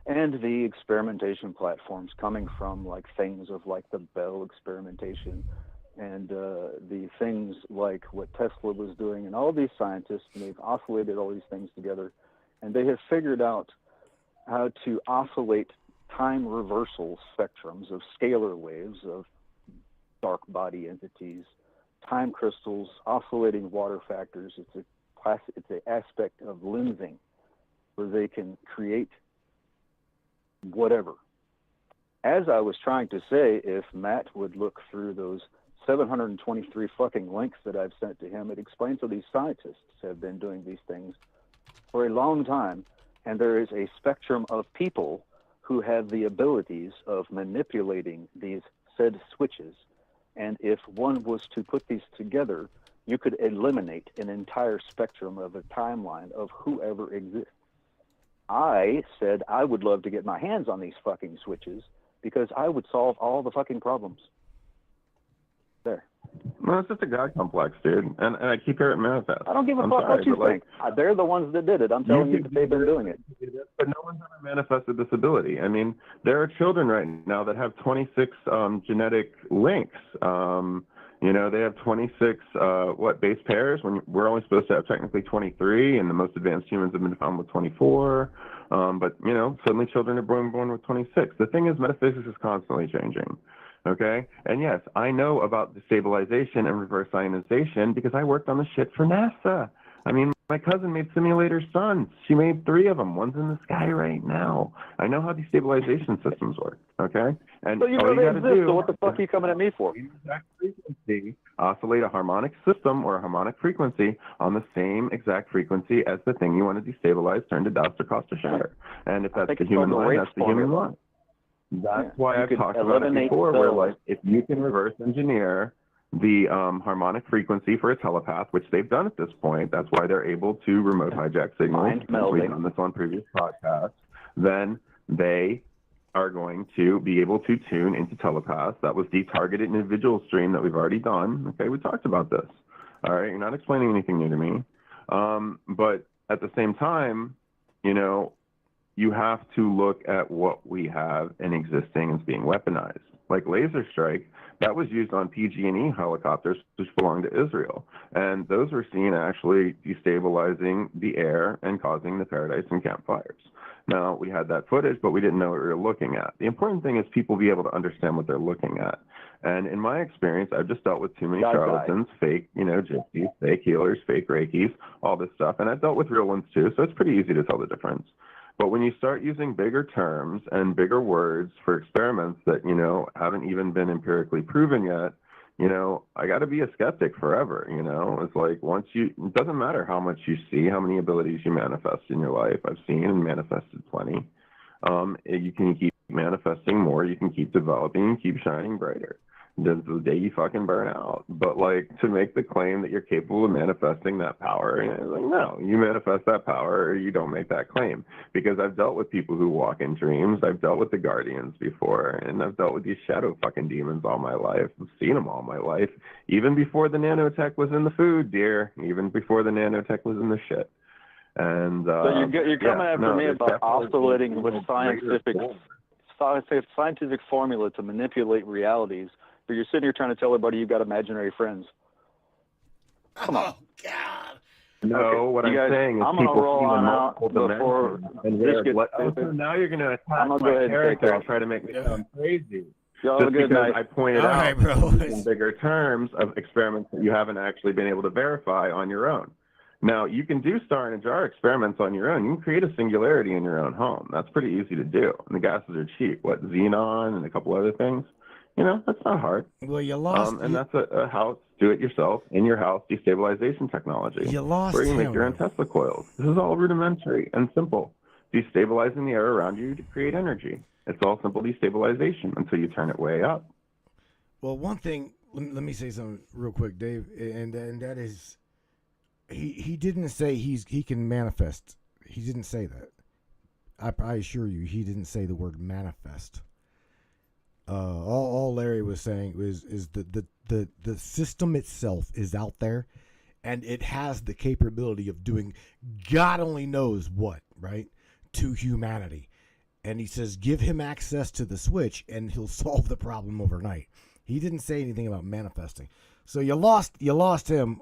and the experimentation platforms coming from like things of like the Bell experimentation and the things like what Tesla was doing, and all these scientists, and they've oscillated all these things together, and they have figured out how to oscillate time reversal spectrums of scalar waves of dark body entities, time crystals, oscillating water factors. It's an aspect of lensing where they can create whatever. As I was trying to say, if Matt would look through those 723 fucking links that I've sent to him, it explains how these scientists have been doing these things for a long time, and there is a spectrum of people who have the abilities of manipulating these said switches, and if one was to put these together, you could eliminate an entire spectrum of a timeline of whoever exists. I said I would love to get my hands on these fucking switches because I would solve all the fucking problems. There. Well, it's just a God complex, dude. And I keep hearing it manifest. I don't give a I'm fuck sorry, what you but, think. They're the ones that did it. I'm telling you that they've been doing it. But no one's ever manifested this ability. I mean, there are children right now that have 26 genetic links. They have 26 base pairs when we're only supposed to have technically 23, and the most advanced humans have been found with 24. But suddenly children are born with 26. The thing is, metaphysics is constantly changing. Okay? And yes, I know about destabilization and reverse ionization because I worked on the shit for NASA. I mean, my cousin made simulator suns. She made 3 of them. One's in the sky right now. I know how destabilization systems work. Okay? And So you all know you they got to exist, do so what the fuck are you coming at me for? exact frequency, oscillate a harmonic system or a harmonic frequency on the same exact frequency as the thing you want to destabilize, turn to dust, or cause to shatter. And if that's the human line, that's the human line. That's why I've talked about it before, where like if you can reverse engineer the harmonic frequency for a telepath, which they've done at this point, that's why they're able to remote hijack signals. We've done this on previous podcasts. Then they are going to be able to tune into telepaths. That was the targeted individual stream that we've already done. Okay, we talked about this. All right, you're not explaining anything new to me. But at the same time, you have to look at what we have in existing as being weaponized. Like laser strike, that was used on PG&E helicopters, which belonged to Israel. And those were seen actually destabilizing the air and causing the paradise and campfires. Now, we had that footage, but we didn't know what we were looking at. The important thing is people be able to understand what they're looking at. And in my experience, I've just dealt with too many charlatans, fake, gypsies, fake healers, fake Reikis, all this stuff. And I've dealt with real ones too, so it's pretty easy to tell the difference. But when you start using bigger terms and bigger words for experiments that, haven't even been empirically proven yet, I got to be a skeptic forever. It's like it doesn't matter how much you see, how many abilities you manifest in your life. I've seen and manifested plenty. You can keep manifesting more. You can keep developing and keep shining brighter. the day you fucking burn out. But like, to make the claim that you're capable of manifesting that power, like, no, you manifest that power or you don't make that claim. Because I've dealt with people who walk in dreams. I've dealt with the guardians before, and I've dealt with these shadow fucking demons all my life. I've seen them all my life, even before the nanotech was in the food, dear. Even before the nanotech was in the shit. And so you're coming after me about oscillating with scientific formula to manipulate realities, but you're sitting here trying to tell everybody you've got imaginary friends. Come on. Oh, God. No, Okay, what I'm guys, saying is I'm gonna people roll see the on out multiple before dimensions. And this gets so now you're going to attack I'm gonna go my ahead and take character and off. try to make me sound crazy. Y'all have a Just good because night. I pointed All out right, bro. in bigger terms of experiments that you haven't actually been able to verify on your own. Now, you can do star in a jar experiments on your own. You can create a singularity in your own home. That's pretty easy to do. And the gases are cheap. What, xenon and a couple other things? You know, that's not hard. Well, you lost. And that's a house, do-it-yourself, in-your-house destabilization technology. You lost where you make him. your own Tesla coils. This is all rudimentary and simple. Destabilizing the air around you to create energy. It's all simple destabilization until you turn it way up. Well, one thing, let me say something real quick, Dave, and that is, he didn't say he can manifest. He didn't say that. I assure you, he didn't say the word manifest. All Larry was saying is the system itself is out there, and it has the capability of doing God only knows what, right, to humanity. And he says, give him access to the switch, and he'll solve the problem overnight. He didn't say anything about manifesting. So you lost him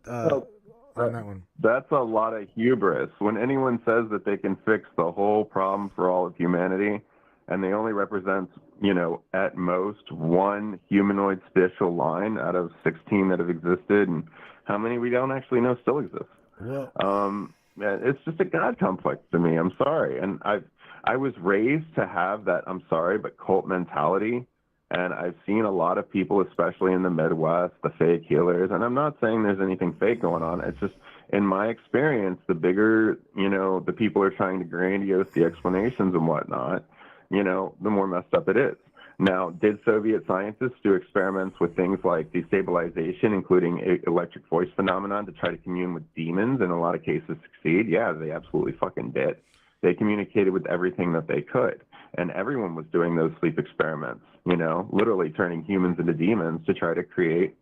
on that one. That's a lot of hubris. When anyone says that they can fix the whole problem for all of humanity, and they only represent, at most one humanoid spatial line out of 16 that have existed, and how many we don't actually know still exist. Well, it's just a God complex to me. I'm sorry. And I was raised to have that, I'm sorry, but cult mentality. And I've seen a lot of people, especially in the Midwest, the fake healers. And I'm not saying there's anything fake going on. It's just, in my experience, the bigger, the people are trying to grandiose the explanations and whatnot, the more messed up it is. Now, did Soviet scientists do experiments with things like destabilization, including electric voice phenomenon, to try to commune with demons, and in a lot of cases succeed? Yeah, they absolutely fucking did. They communicated with everything that they could. And everyone was doing those sleep experiments, literally turning humans into demons to try to create,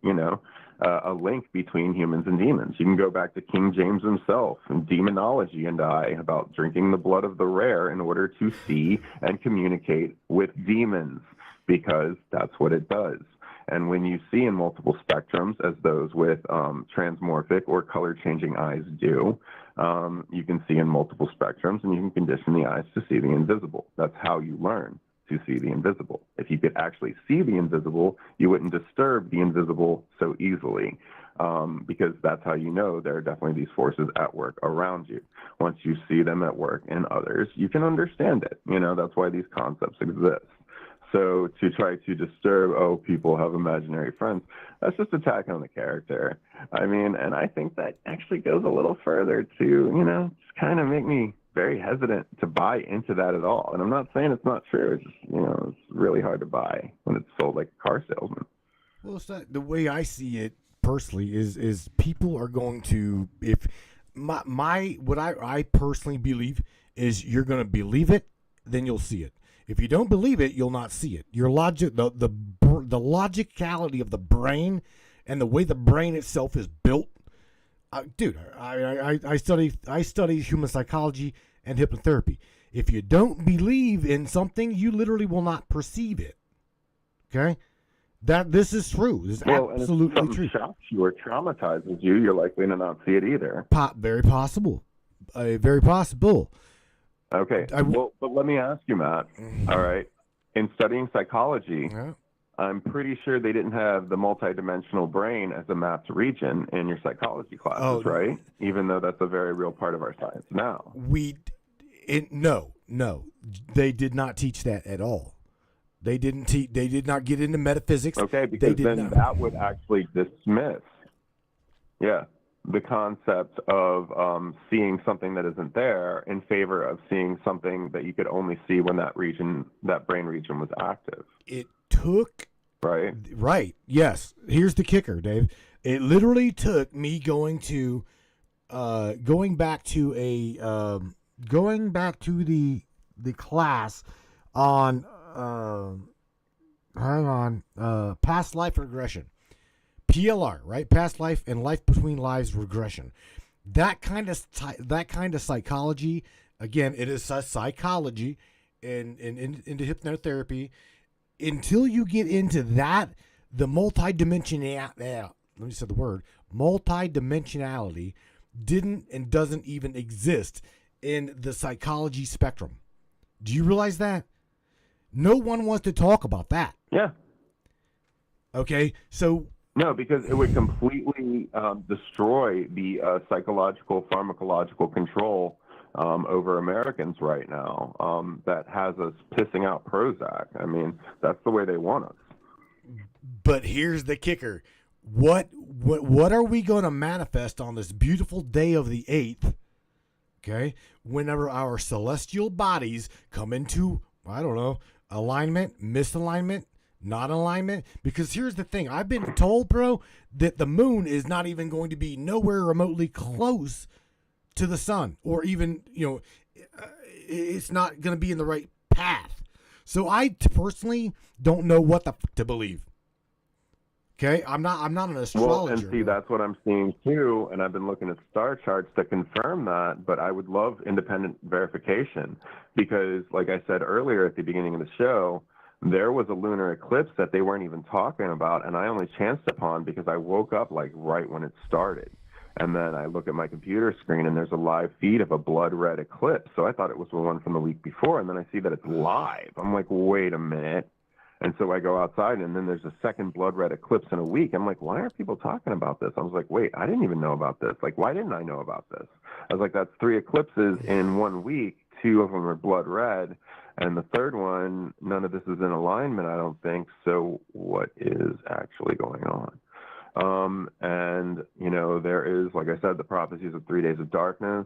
a link between humans and demons. You can go back to King James himself and Demonology and I about drinking the blood of the rare in order to see and communicate with demons, because that's what it does. And when you see in multiple spectrums, as those with transmorphic or color-changing eyes do, you can see in multiple spectrums, and you can condition the eyes to see the invisible. That's how you learn to see the invisible. If you could actually see the invisible, you wouldn't disturb the invisible so easily, because that's how you know there are definitely these forces at work around you. Once you see them at work in others, you can understand it. That's why these concepts exist. So to try to disturb, people have imaginary friends, that's just attacking on the character. I mean, and I think that actually goes a little further to, just kind of make me very hesitant to buy into that at all. And I'm not saying it's not true. It's just, it's really hard to buy when it's sold like a car salesman. Well, it's not, the way I see it personally is people are going to, if what I personally believe is, you're going to believe it, then you'll see it. If you don't believe it, you'll not see it. Your logic, the logicality of the brain, and the way the brain itself is built, dude. I study human psychology and hypnotherapy. If you don't believe in something, you literally will not perceive it. Okay, this is true. This is absolutely and if true. Shocks you or traumatizes you, you're likely to not see it either. Very possible. Very possible. Okay, but let me ask you, Matt. All right, in studying psychology, I'm pretty sure they didn't have the multidimensional brain as a mapped region in your psychology classes, right? Even though that's a very real part of our science now. No, they did not teach that at all. They didn't teach. They did not get into metaphysics. Okay, because then that would actually dismiss, the concept of seeing something that isn't there in favor of seeing something that you could only see when that brain region was active. It took right? Right. Yes. Here's the kicker, Dave. It literally took me going back to the class on past life regression. PLR, right? Past life and life between lives regression. That kind of psychology. Again, it is a psychology into hypnotherapy. Until you get into that, the multidimensionality didn't and doesn't even exist in the psychology spectrum. Do you realize that? No one wants to talk about that. Yeah. Okay, so... No, because it would completely destroy the psychological, pharmacological control over Americans right now that has us pissing out Prozac. I mean, that's the way they want us. But here's the kicker. What are we going to manifest on this beautiful day of the 8th, okay, whenever our celestial bodies come into, I don't know, alignment, misalignment, not alignment? Because here's the thing. I've been told, bro, that the moon is not even going to be nowhere remotely close to the sun, or even, it's not going to be in the right path. So I personally don't know what to believe. Okay, I'm not an astrologer. Well, and see, that's what I'm seeing too, and I've been looking at star charts to confirm that, but I would love independent verification because, like I said earlier at the beginning of the show, there was a lunar eclipse that they weren't even talking about, and I only chanced upon because I woke up like right when it started. And then I look at my computer screen, and there's a live feed of a blood red eclipse. So I thought it was the one from the week before, and then I see that it's live. I'm like, wait a minute. And so I go outside, and then there's a second blood red eclipse in a week. I'm like, why are people talking about this? I was like, wait, I didn't even know about this. Like, why didn't I know about this? I was like, that's 3 eclipses in 1 week. 2 of them are blood red. And the third one, none of this is in alignment, I don't think. So what is actually going on? And, there is, like I said, the prophecies of 3 days of darkness,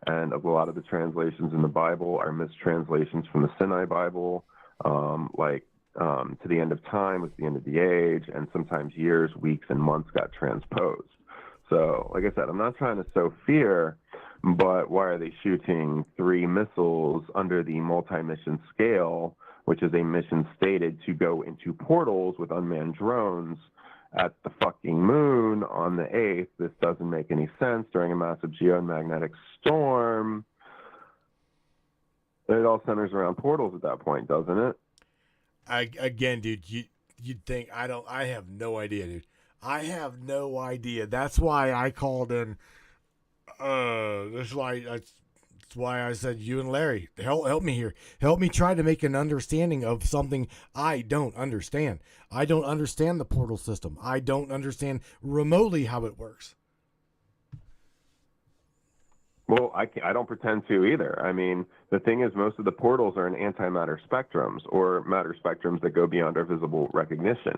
and a lot of the translations in the Bible are mistranslations from the Sinai Bible, to the end of time was the end of the age, and sometimes years, weeks, and months got transposed. So, like I said, I'm not trying to sow fear, but why are they shooting 3 missiles under the multi-mission scale, which is a mission stated to go into portals with unmanned drones at the fucking moon on the 8th? This doesn't make any sense during a massive geomagnetic storm. It all centers around portals at that point, doesn't it? Again, dude, you'd think I have no idea, dude. I have no idea. That's why I called in. That's why I said you and Larry help me here. Help me try to make an understanding of something I don't understand. I don't understand the portal system. I don't understand remotely how it works. Well, I don't pretend to either. I mean, the thing is, most of the portals are in antimatter spectrums, or matter spectrums that go beyond our visible recognition.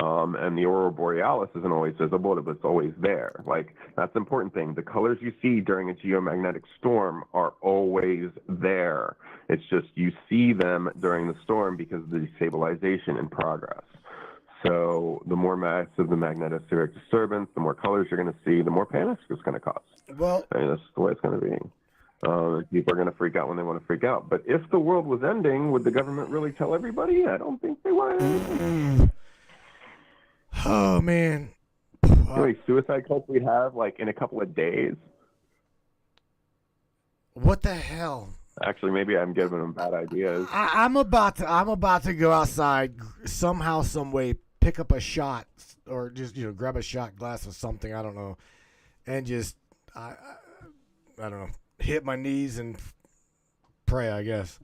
And the aurora borealis isn't always visible, but it's always there. Like, that's the important thing. The colors you see during a geomagnetic storm are always there. It's just you see them during the storm because of the destabilization in progress. So the more massive the magnetospheric disturbance, the more colors you're going to see, the more panic it's going to cause. Well, I mean, that's the way it's going to be. People are going to freak out when they want to freak out. But if the world was ending, would the government really tell everybody? I don't think they would. Oh, man. How many suicide cults we'd have, like, in a couple of days? What the hell? Actually, maybe I'm giving them bad ideas. I'm about to go outside somehow, some way, pick up a shot, or just grab a shot glass of something, I don't know, and just I don't know, hit my knees and pray, I guess.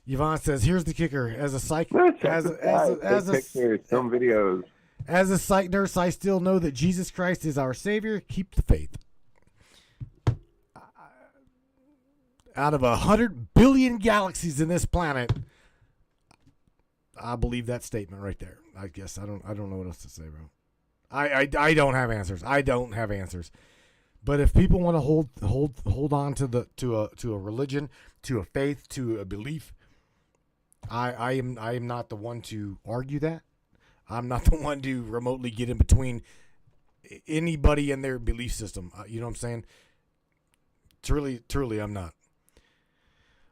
Yvonne says, "Here's the kicker: as a psych, as a pictures, some videos, as a psych nurse, I still know that Jesus Christ is our Savior. Keep the faith." Out of 100 billion galaxies in this planet, I believe that statement right there. I guess I don't know what else to say, bro. I don't have answers. I don't have answers. But if people want to hold on to a religion, to a faith, to a belief, I am not the one to argue that. I'm not the one to remotely get in between anybody and their belief system. You know what I'm saying? Truly, I'm not.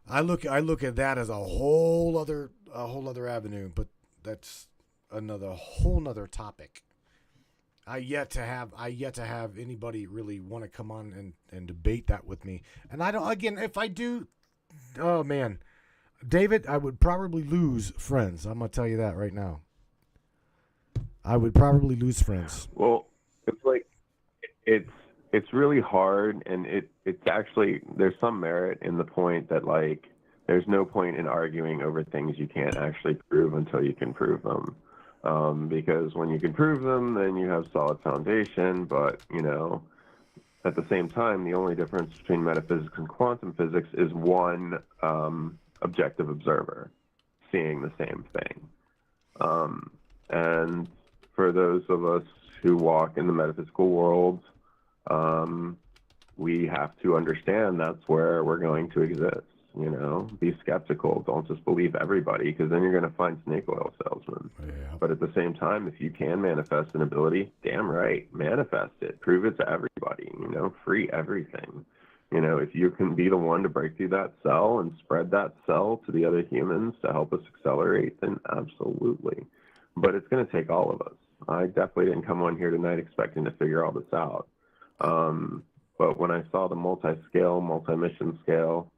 I look at that as a whole other avenue, but that's another whole nother topic. I yet to have anybody really want to come on and debate that with me. And I don't, again, if I do, oh man, David, I would probably lose friends. I'm going to tell you that right now. I would probably lose friends. Well, it's like, it's really hard, and it's actually, there's some merit in the point that, like, there's no point in arguing over things you can't actually prove until you can prove them. Because when you can prove them, then you have solid foundation. But, you know, at the same time, the only difference between metaphysics and quantum physics is one objective observer seeing the same thing. And for those of us who walk in the metaphysical world, we have to understand that's where we're going to exist. You know, be skeptical. Don't just believe everybody, because then you're going to find snake oil salesmen. Yeah. But at the same time, if you can manifest an ability, damn right, manifest it. Prove it to everybody. You know, free everything. You know, if you can be the one to break through that cell and spread that cell to the other humans to help us accelerate, then absolutely. But it's going to take all of us. I definitely didn't come on here tonight expecting to figure all this out. But when I saw the multi-scale, multi-mission scale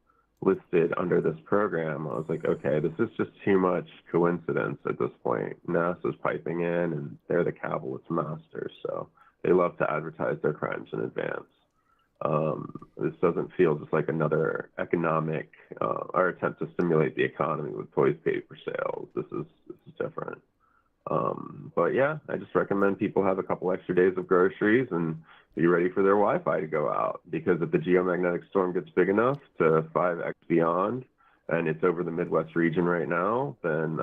listed under this program, I was like, okay, this is just too much coincidence at this point. NASA's piping in, and they're the capitalist masters, so they love to advertise their crimes in advance. This doesn't feel just like another economic or attempt to stimulate the economy with toilet paper sales. This is different. But yeah, I just recommend people have a couple extra days of groceries and be ready for their Wi-Fi to go out, because if the geomagnetic storm gets big enough to 5x beyond, and it's over the Midwest region right now, then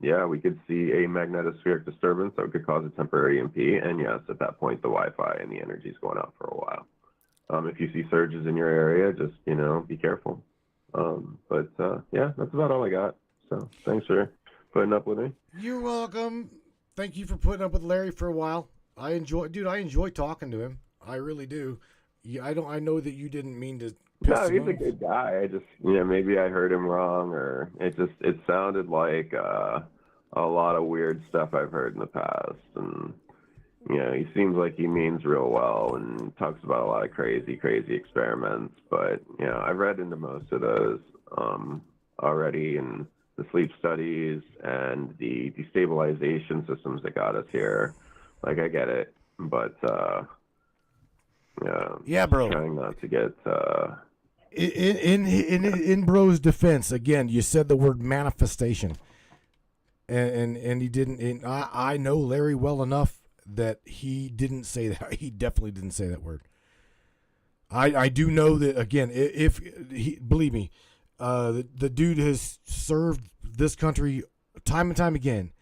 yeah, we could see a magnetospheric disturbance that could cause a temporary EMP. And yes, at that point, the Wi-Fi and the energy is going out for a while. If you see surges in your area, just, you know, be careful. But yeah, that's about all I got. So thanks for putting up with me. You're welcome. Thank you for putting up with Larry for a while. I enjoy talking to him. I really do. I know that you didn't mean to. No, he's a good guy. I just, you know, maybe I heard him wrong, or it sounded like a lot of weird stuff I've heard in the past. And, you know, he seems like he means real well and talks about a lot of crazy experiments. But, you know, I've read into most of those already, and the sleep studies and the destabilization systems that got us here. Like, I get it, but yeah, bro. Trying not to get in bro's defense. Again, you said the word manifestation, and he didn't. And I know Larry well enough that he didn't say that. He definitely didn't say that word. I do know that, again, if he, believe me, the dude has served this country time and time again,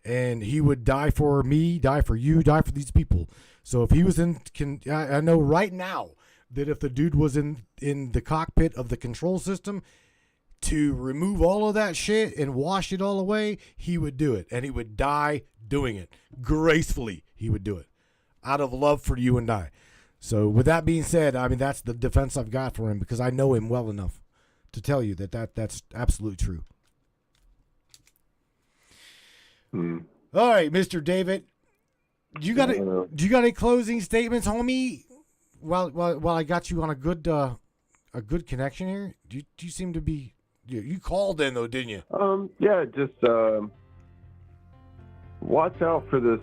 and he would die for me, die for you, die for these people. So if he was I know right now that if the dude was in the cockpit of the control system to remove all of that shit and wash it all away, he would do it, and he would die doing it gracefully. He would do it out of love for you and I. So with that being said, I mean, that's the defense I've got for him, because I know him well enough to tell you that's absolutely true. All right, Mr. David, do you got any closing statements, homie? While I got you on a good connection here, do you seem to be? You called in though, didn't you? Yeah, just watch out for this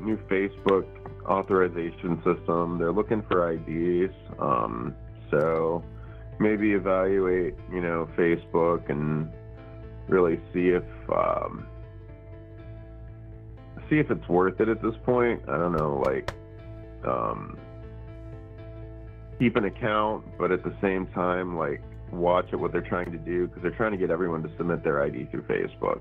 new Facebook authorization system. They're looking for IDs, so maybe evaluate, you know, Facebook and really see if it's worth it at this point. I don't know, like, keep an account, but at the same time, like, watch at what they're trying to do, because they're trying to get everyone to submit their ID through Facebook.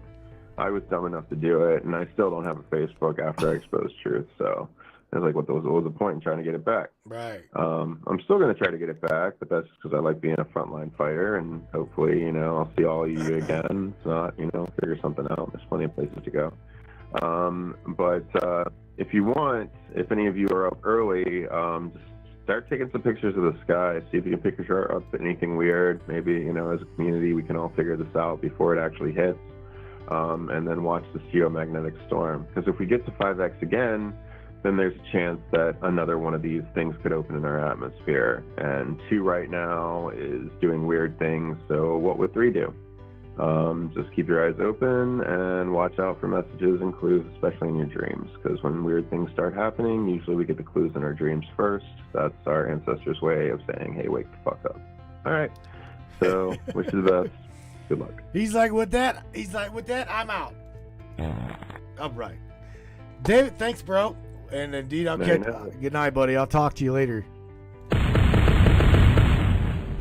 I was dumb enough to do it, and I still don't have a Facebook after I exposed truth. So it's like, what was the point in trying to get it back? Right. I'm still going to try to get it back, but that's because I like being a frontline fighter, and hopefully, you know, I'll see all of you again. If not, you know, figure something out. There's plenty of places to go. But if you want, if any of you are up early, just start taking some pictures of the sky. See if you can picture up anything weird. Maybe, you know, as a community, we can all figure this out before it actually hits. And then watch the geomagnetic storm. Because if we get to 5x again, then there's a chance that another one of these things could open in our atmosphere. And 2 right now is doing weird things. So what would 3 do? Just keep your eyes open and watch out for messages and clues, especially in your dreams. Because when weird things start happening, usually we get the clues in our dreams first. That's our ancestors' way of saying, hey, wake the fuck up. All right. So wish you the best. Good luck. He's like, with that, I'm out. All right. David, thanks, bro. And indeed, I'll catch. Good night, buddy. I'll talk to you later.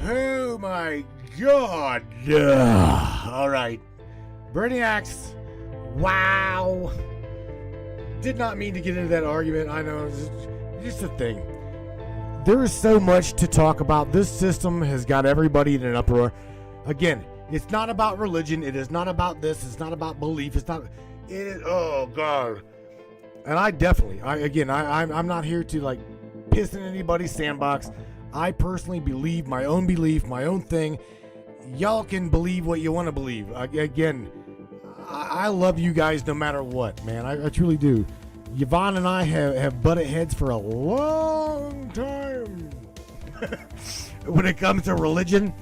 Oh, my God. All right. Brainiacs. Wow. Did not mean to get into that argument. I know. It's just a thing. There is so much to talk about. This system has got everybody in an uproar. Again, it's not about religion. It is not about this. It's not about belief. It's not. It is. Oh God. And I definitely. I'm not here to like piss in anybody's sandbox. I personally believe my own belief, my own thing. Y'all can believe what you want to believe. Again, I love you guys no matter what, man. I truly do. Yvonne and I have butted heads for a long time when it comes to religion.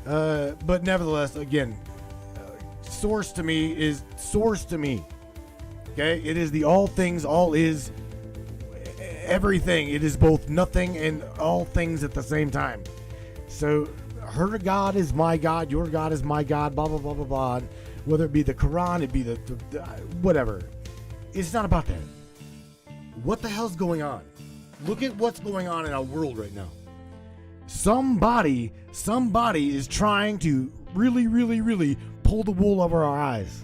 But nevertheless, again, source to me is source to me. Okay, it is the all things, all is everything. It is both nothing and all things at the same time. So her God is my God, your God is my God, blah blah blah blah blah. Whether it be the Quran, it be the whatever. It's not about that. What the hell's going on? Look at what's going on in our world right now. Somebody is trying to really pull the wool over our eyes.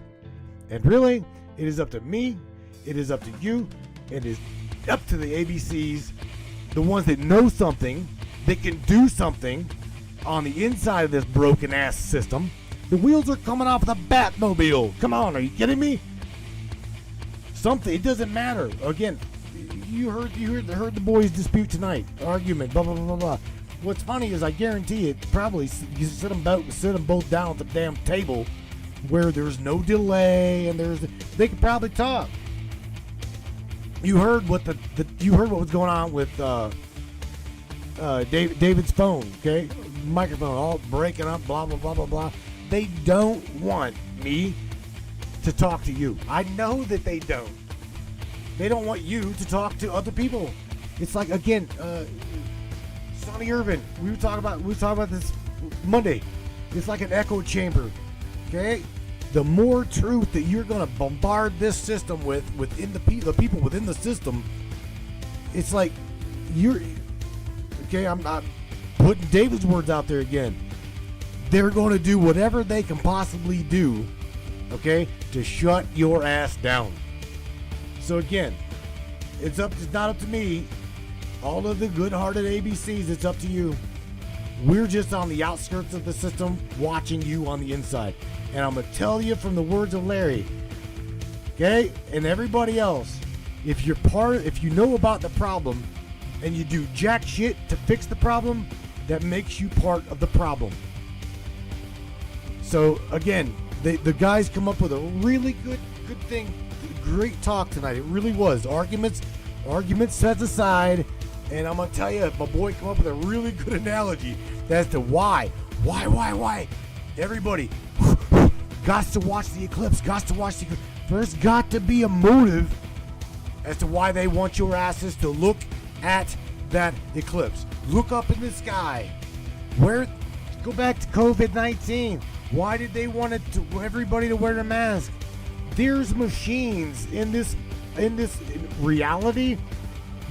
And really, it is up to me, it is up to you, it is up to the ABCs, the ones that know something, that can do something on the inside of this broken ass system. The wheels are coming off the Batmobile. Come on, are you kidding me? Something, it doesn't matter. Again, you heard the boys dispute tonight, argument, blah blah blah blah blah. What's funny is I guarantee it probably you sit them both down at the damn table where there's no delay and they could probably talk. You heard what what was going on with David's phone, okay? Microphone all breaking up, blah blah blah blah blah. They don't want me to talk to you. I know that they don't. They don't want you to talk to other people. It's like again, Sonny Irvin. We were talking about this Monday. It's like an echo chamber. Okay? The more truth that you're gonna bombard this system within the people within the system, it's like you're okay, I'm not putting David's words out there again. They're gonna do whatever they can possibly do, okay, to shut your ass down. So again, it's not up to me. All of the good-hearted ABCs, it's up to you. We're just on the outskirts of the system, watching you on the inside. And I'm going to tell you from the words of Larry, okay, and everybody else, if you know about the problem and you do jack shit to fix the problem, that makes you part of the problem. So again, the guys come up with a really good thing, great talk tonight. It really was. Arguments set aside. And I'm going to tell you, my boy come up with a really good analogy as to why. Everybody got to watch the eclipse, There's got to be a motive as to why they want your asses to look at that eclipse. Look up in the sky. Go back to COVID-19. Why did they want everybody to wear a mask? There's machines in this reality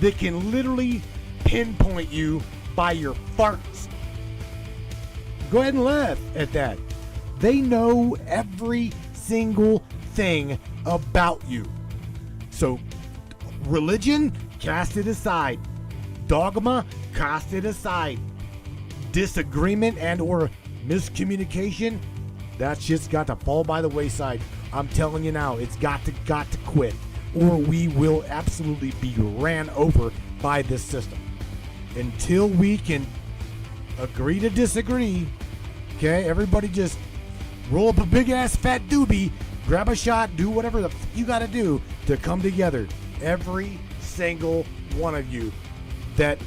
that can literally pinpoint you by your farts. Go ahead and laugh at that. They know every single thing about you. So, religion, cast it aside. Dogma, cast it aside. Disagreement and or miscommunication, that's just got to fall by the wayside. I'm telling you now, it's got to quit, or we will absolutely be ran over by this system. Until we can agree to disagree, okay? Everybody just roll up a big-ass fat doobie, grab a shot, do whatever the you got to do to come together. Every single one of you that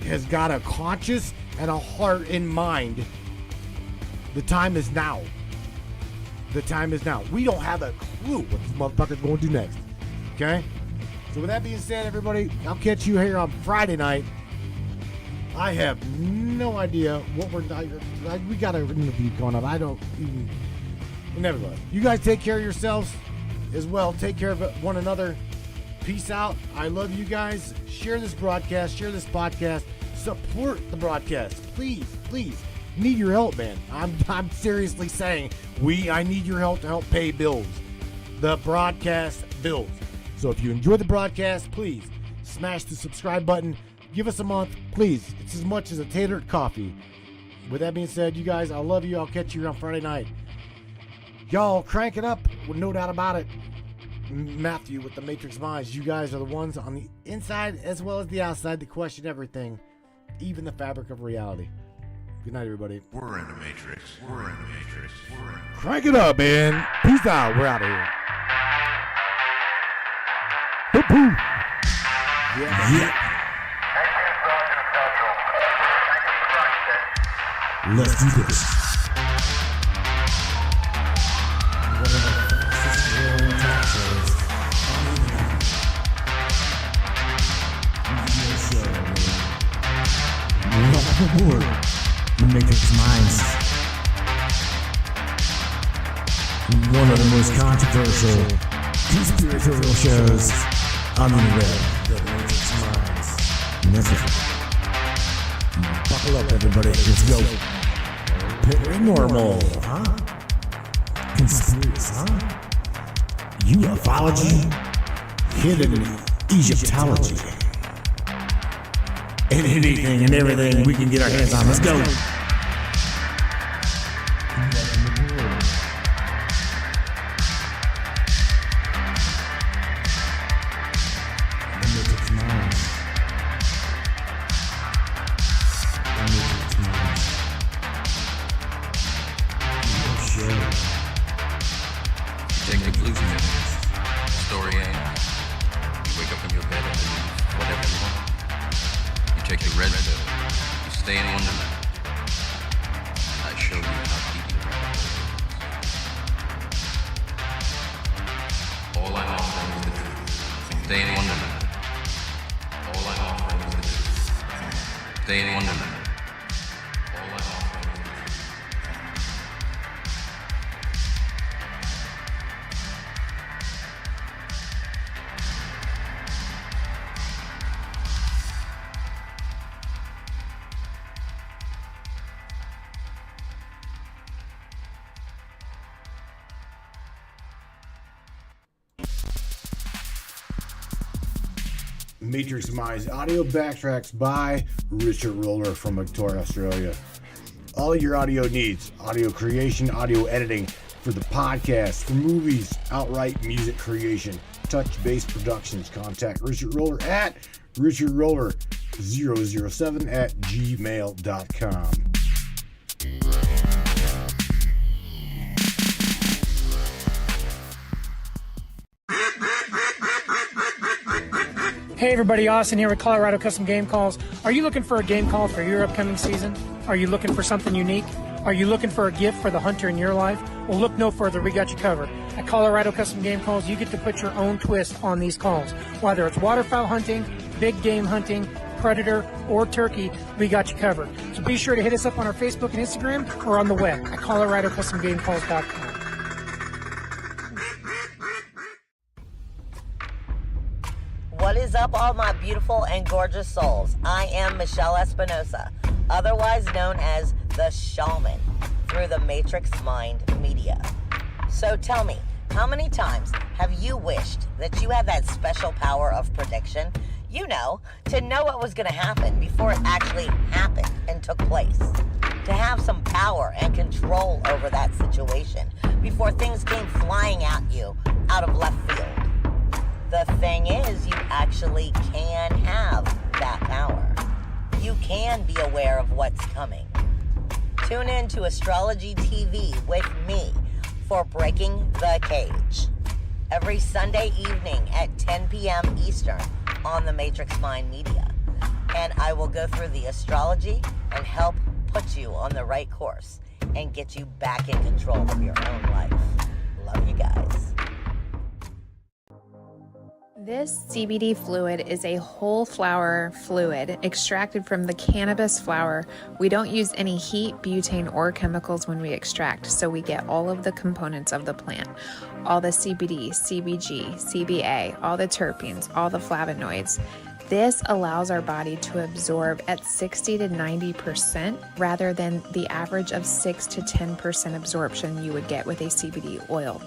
has got a conscience and a heart in mind, the time is now. The time is now. We don't have a clue what this motherfucker's going to do next. Okay? So with that being said, everybody, I'll catch you here on Friday night. I have no idea what we got an interview going on. I don't even. Nevertheless, you guys take care of yourselves as well. Take care of one another. Peace out. I love you guys. Share this broadcast. Share this podcast. Support the broadcast. Please, please. Need your help, man. I'm seriously saying I need your help to help pay bills. The broadcast bills. So if you enjoy the broadcast, please smash the subscribe button. Give us a month, please. It's as much as a tatered coffee. With that being said, you guys, I love you. I'll catch you on Friday night. Y'all crank it up, with no doubt about it. Matthew with the Matrix Minds. You guys are the ones on the inside as well as the outside that question everything, even the fabric of reality. Good night, everybody. We're in the Matrix. We're in the Matrix. We're in the Crank it up, man. Peace out. We're out of here. Boop, boop. Yeah. Let's do this. Welcome aboard the Matrix Minds. One of the most controversial conspiratorial shows on the web. The Matrix Minds. And that's it. Buckle up, everybody. Let's go. Paranormal, huh? Conspiracy, huh? Ufology, hidden Egyptology, and anything and everything we can get our hands on. Let's go. Take the blues pills. Story ain't. You wake up in your bed and believe whatever you want. You take the red pill. You stay in Wonderland. I show you how deep the rabbit hole is. All I'm offering is the truth. Stay in Wonderland. All I'm offering is the truth. Stay in Wonderland. Matrix Minds audio backtracks by Richard Roller from Victoria, Australia. All of your audio needs, audio creation, audio editing for the podcast, for movies, outright music creation, Touch Base Productions. Contact Richard Roller at richardroller007@gmail.com. Hey everybody, Austin here with Colorado Custom Game Calls. Are you looking for a game call for your upcoming season? Are you looking for something unique? Are you looking for a gift for the hunter in your life? Well, look no further. We got you covered. At Colorado Custom Game Calls, you get to put your own twist on these calls. Whether it's waterfowl hunting, big game hunting, predator, or turkey, we got you covered. So be sure to hit us up on our Facebook and Instagram or on the web at coloradocustomgamecalls.com. What is up, all my beautiful and gorgeous souls? I am Michelle Espinosa, otherwise known as the Shaman, through the Matrix Mind Media. So tell me, how many times have you wished that you had that special power of prediction? You know, to know what was going to happen before it actually happened and took place. To to have some power and control over that situation before things came flying at you out of left field. The thing is, you actually can have that power. You can be aware of what's coming. Tune in to Astrology TV with me for Breaking the Cage every Sunday evening at 10 p.m. Eastern on the Matrix Mind Media. And I will go through the astrology and help put you on the right course and get you back in control of your own life. Love you guys. This CBD fluid is a whole flower fluid extracted from the cannabis flower. We don't use any heat, butane, or chemicals when we extract, so we get all of the components of the plant. All the CBD, CBG, CBA, all the terpenes, all the flavonoids. This allows our body to absorb at 60 to 90% rather than the average of 6 to 10% absorption you would get with a CBD oil.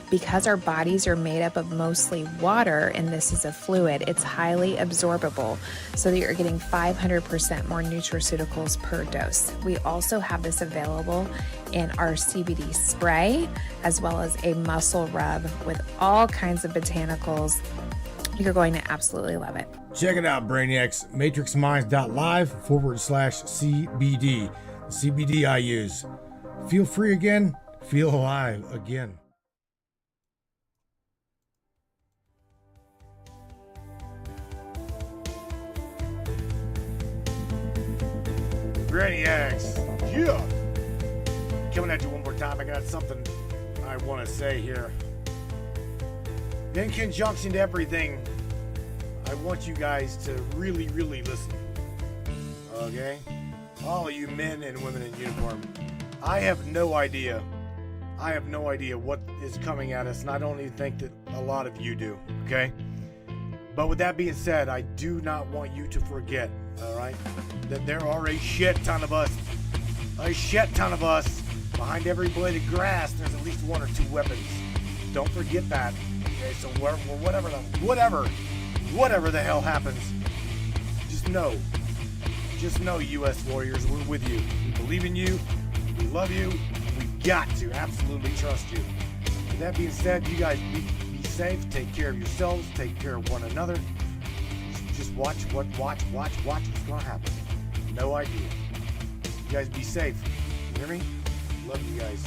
Because our bodies are made up of mostly water and this is a fluid, it's highly absorbable so that you're getting 500% more nutraceuticals per dose. We also have this available in our CBD spray as well as a muscle rub with all kinds of botanicals. You're going to absolutely love it. Check it out, Brainiacs. MatrixMinds.live/CBD. The CBD I use. Feel free again. Feel alive again. Brainiacs. Yeah. Coming at you one more time. I got something I want to say here. In conjunction to everything, I want you guys to really, really listen. Okay? All of you men and women in uniform. I have no idea. I have no idea what is coming at us, and I don't even think that a lot of you do. Okay? But with that being said, I do not want you to forget, alright, that there are a shit ton of us. A shit ton of us. Behind every blade of grass, there's at least one or two weapons. Don't forget that. Okay, so whatever the hell happens, just know, U.S. warriors, we're with you. We believe in you. We love you. We've got to absolutely trust you. With that being said, you guys be safe. Take care of yourselves. Take care of one another. Just watch what's gonna happen. No idea. You guys be safe. You hear me? Love you guys.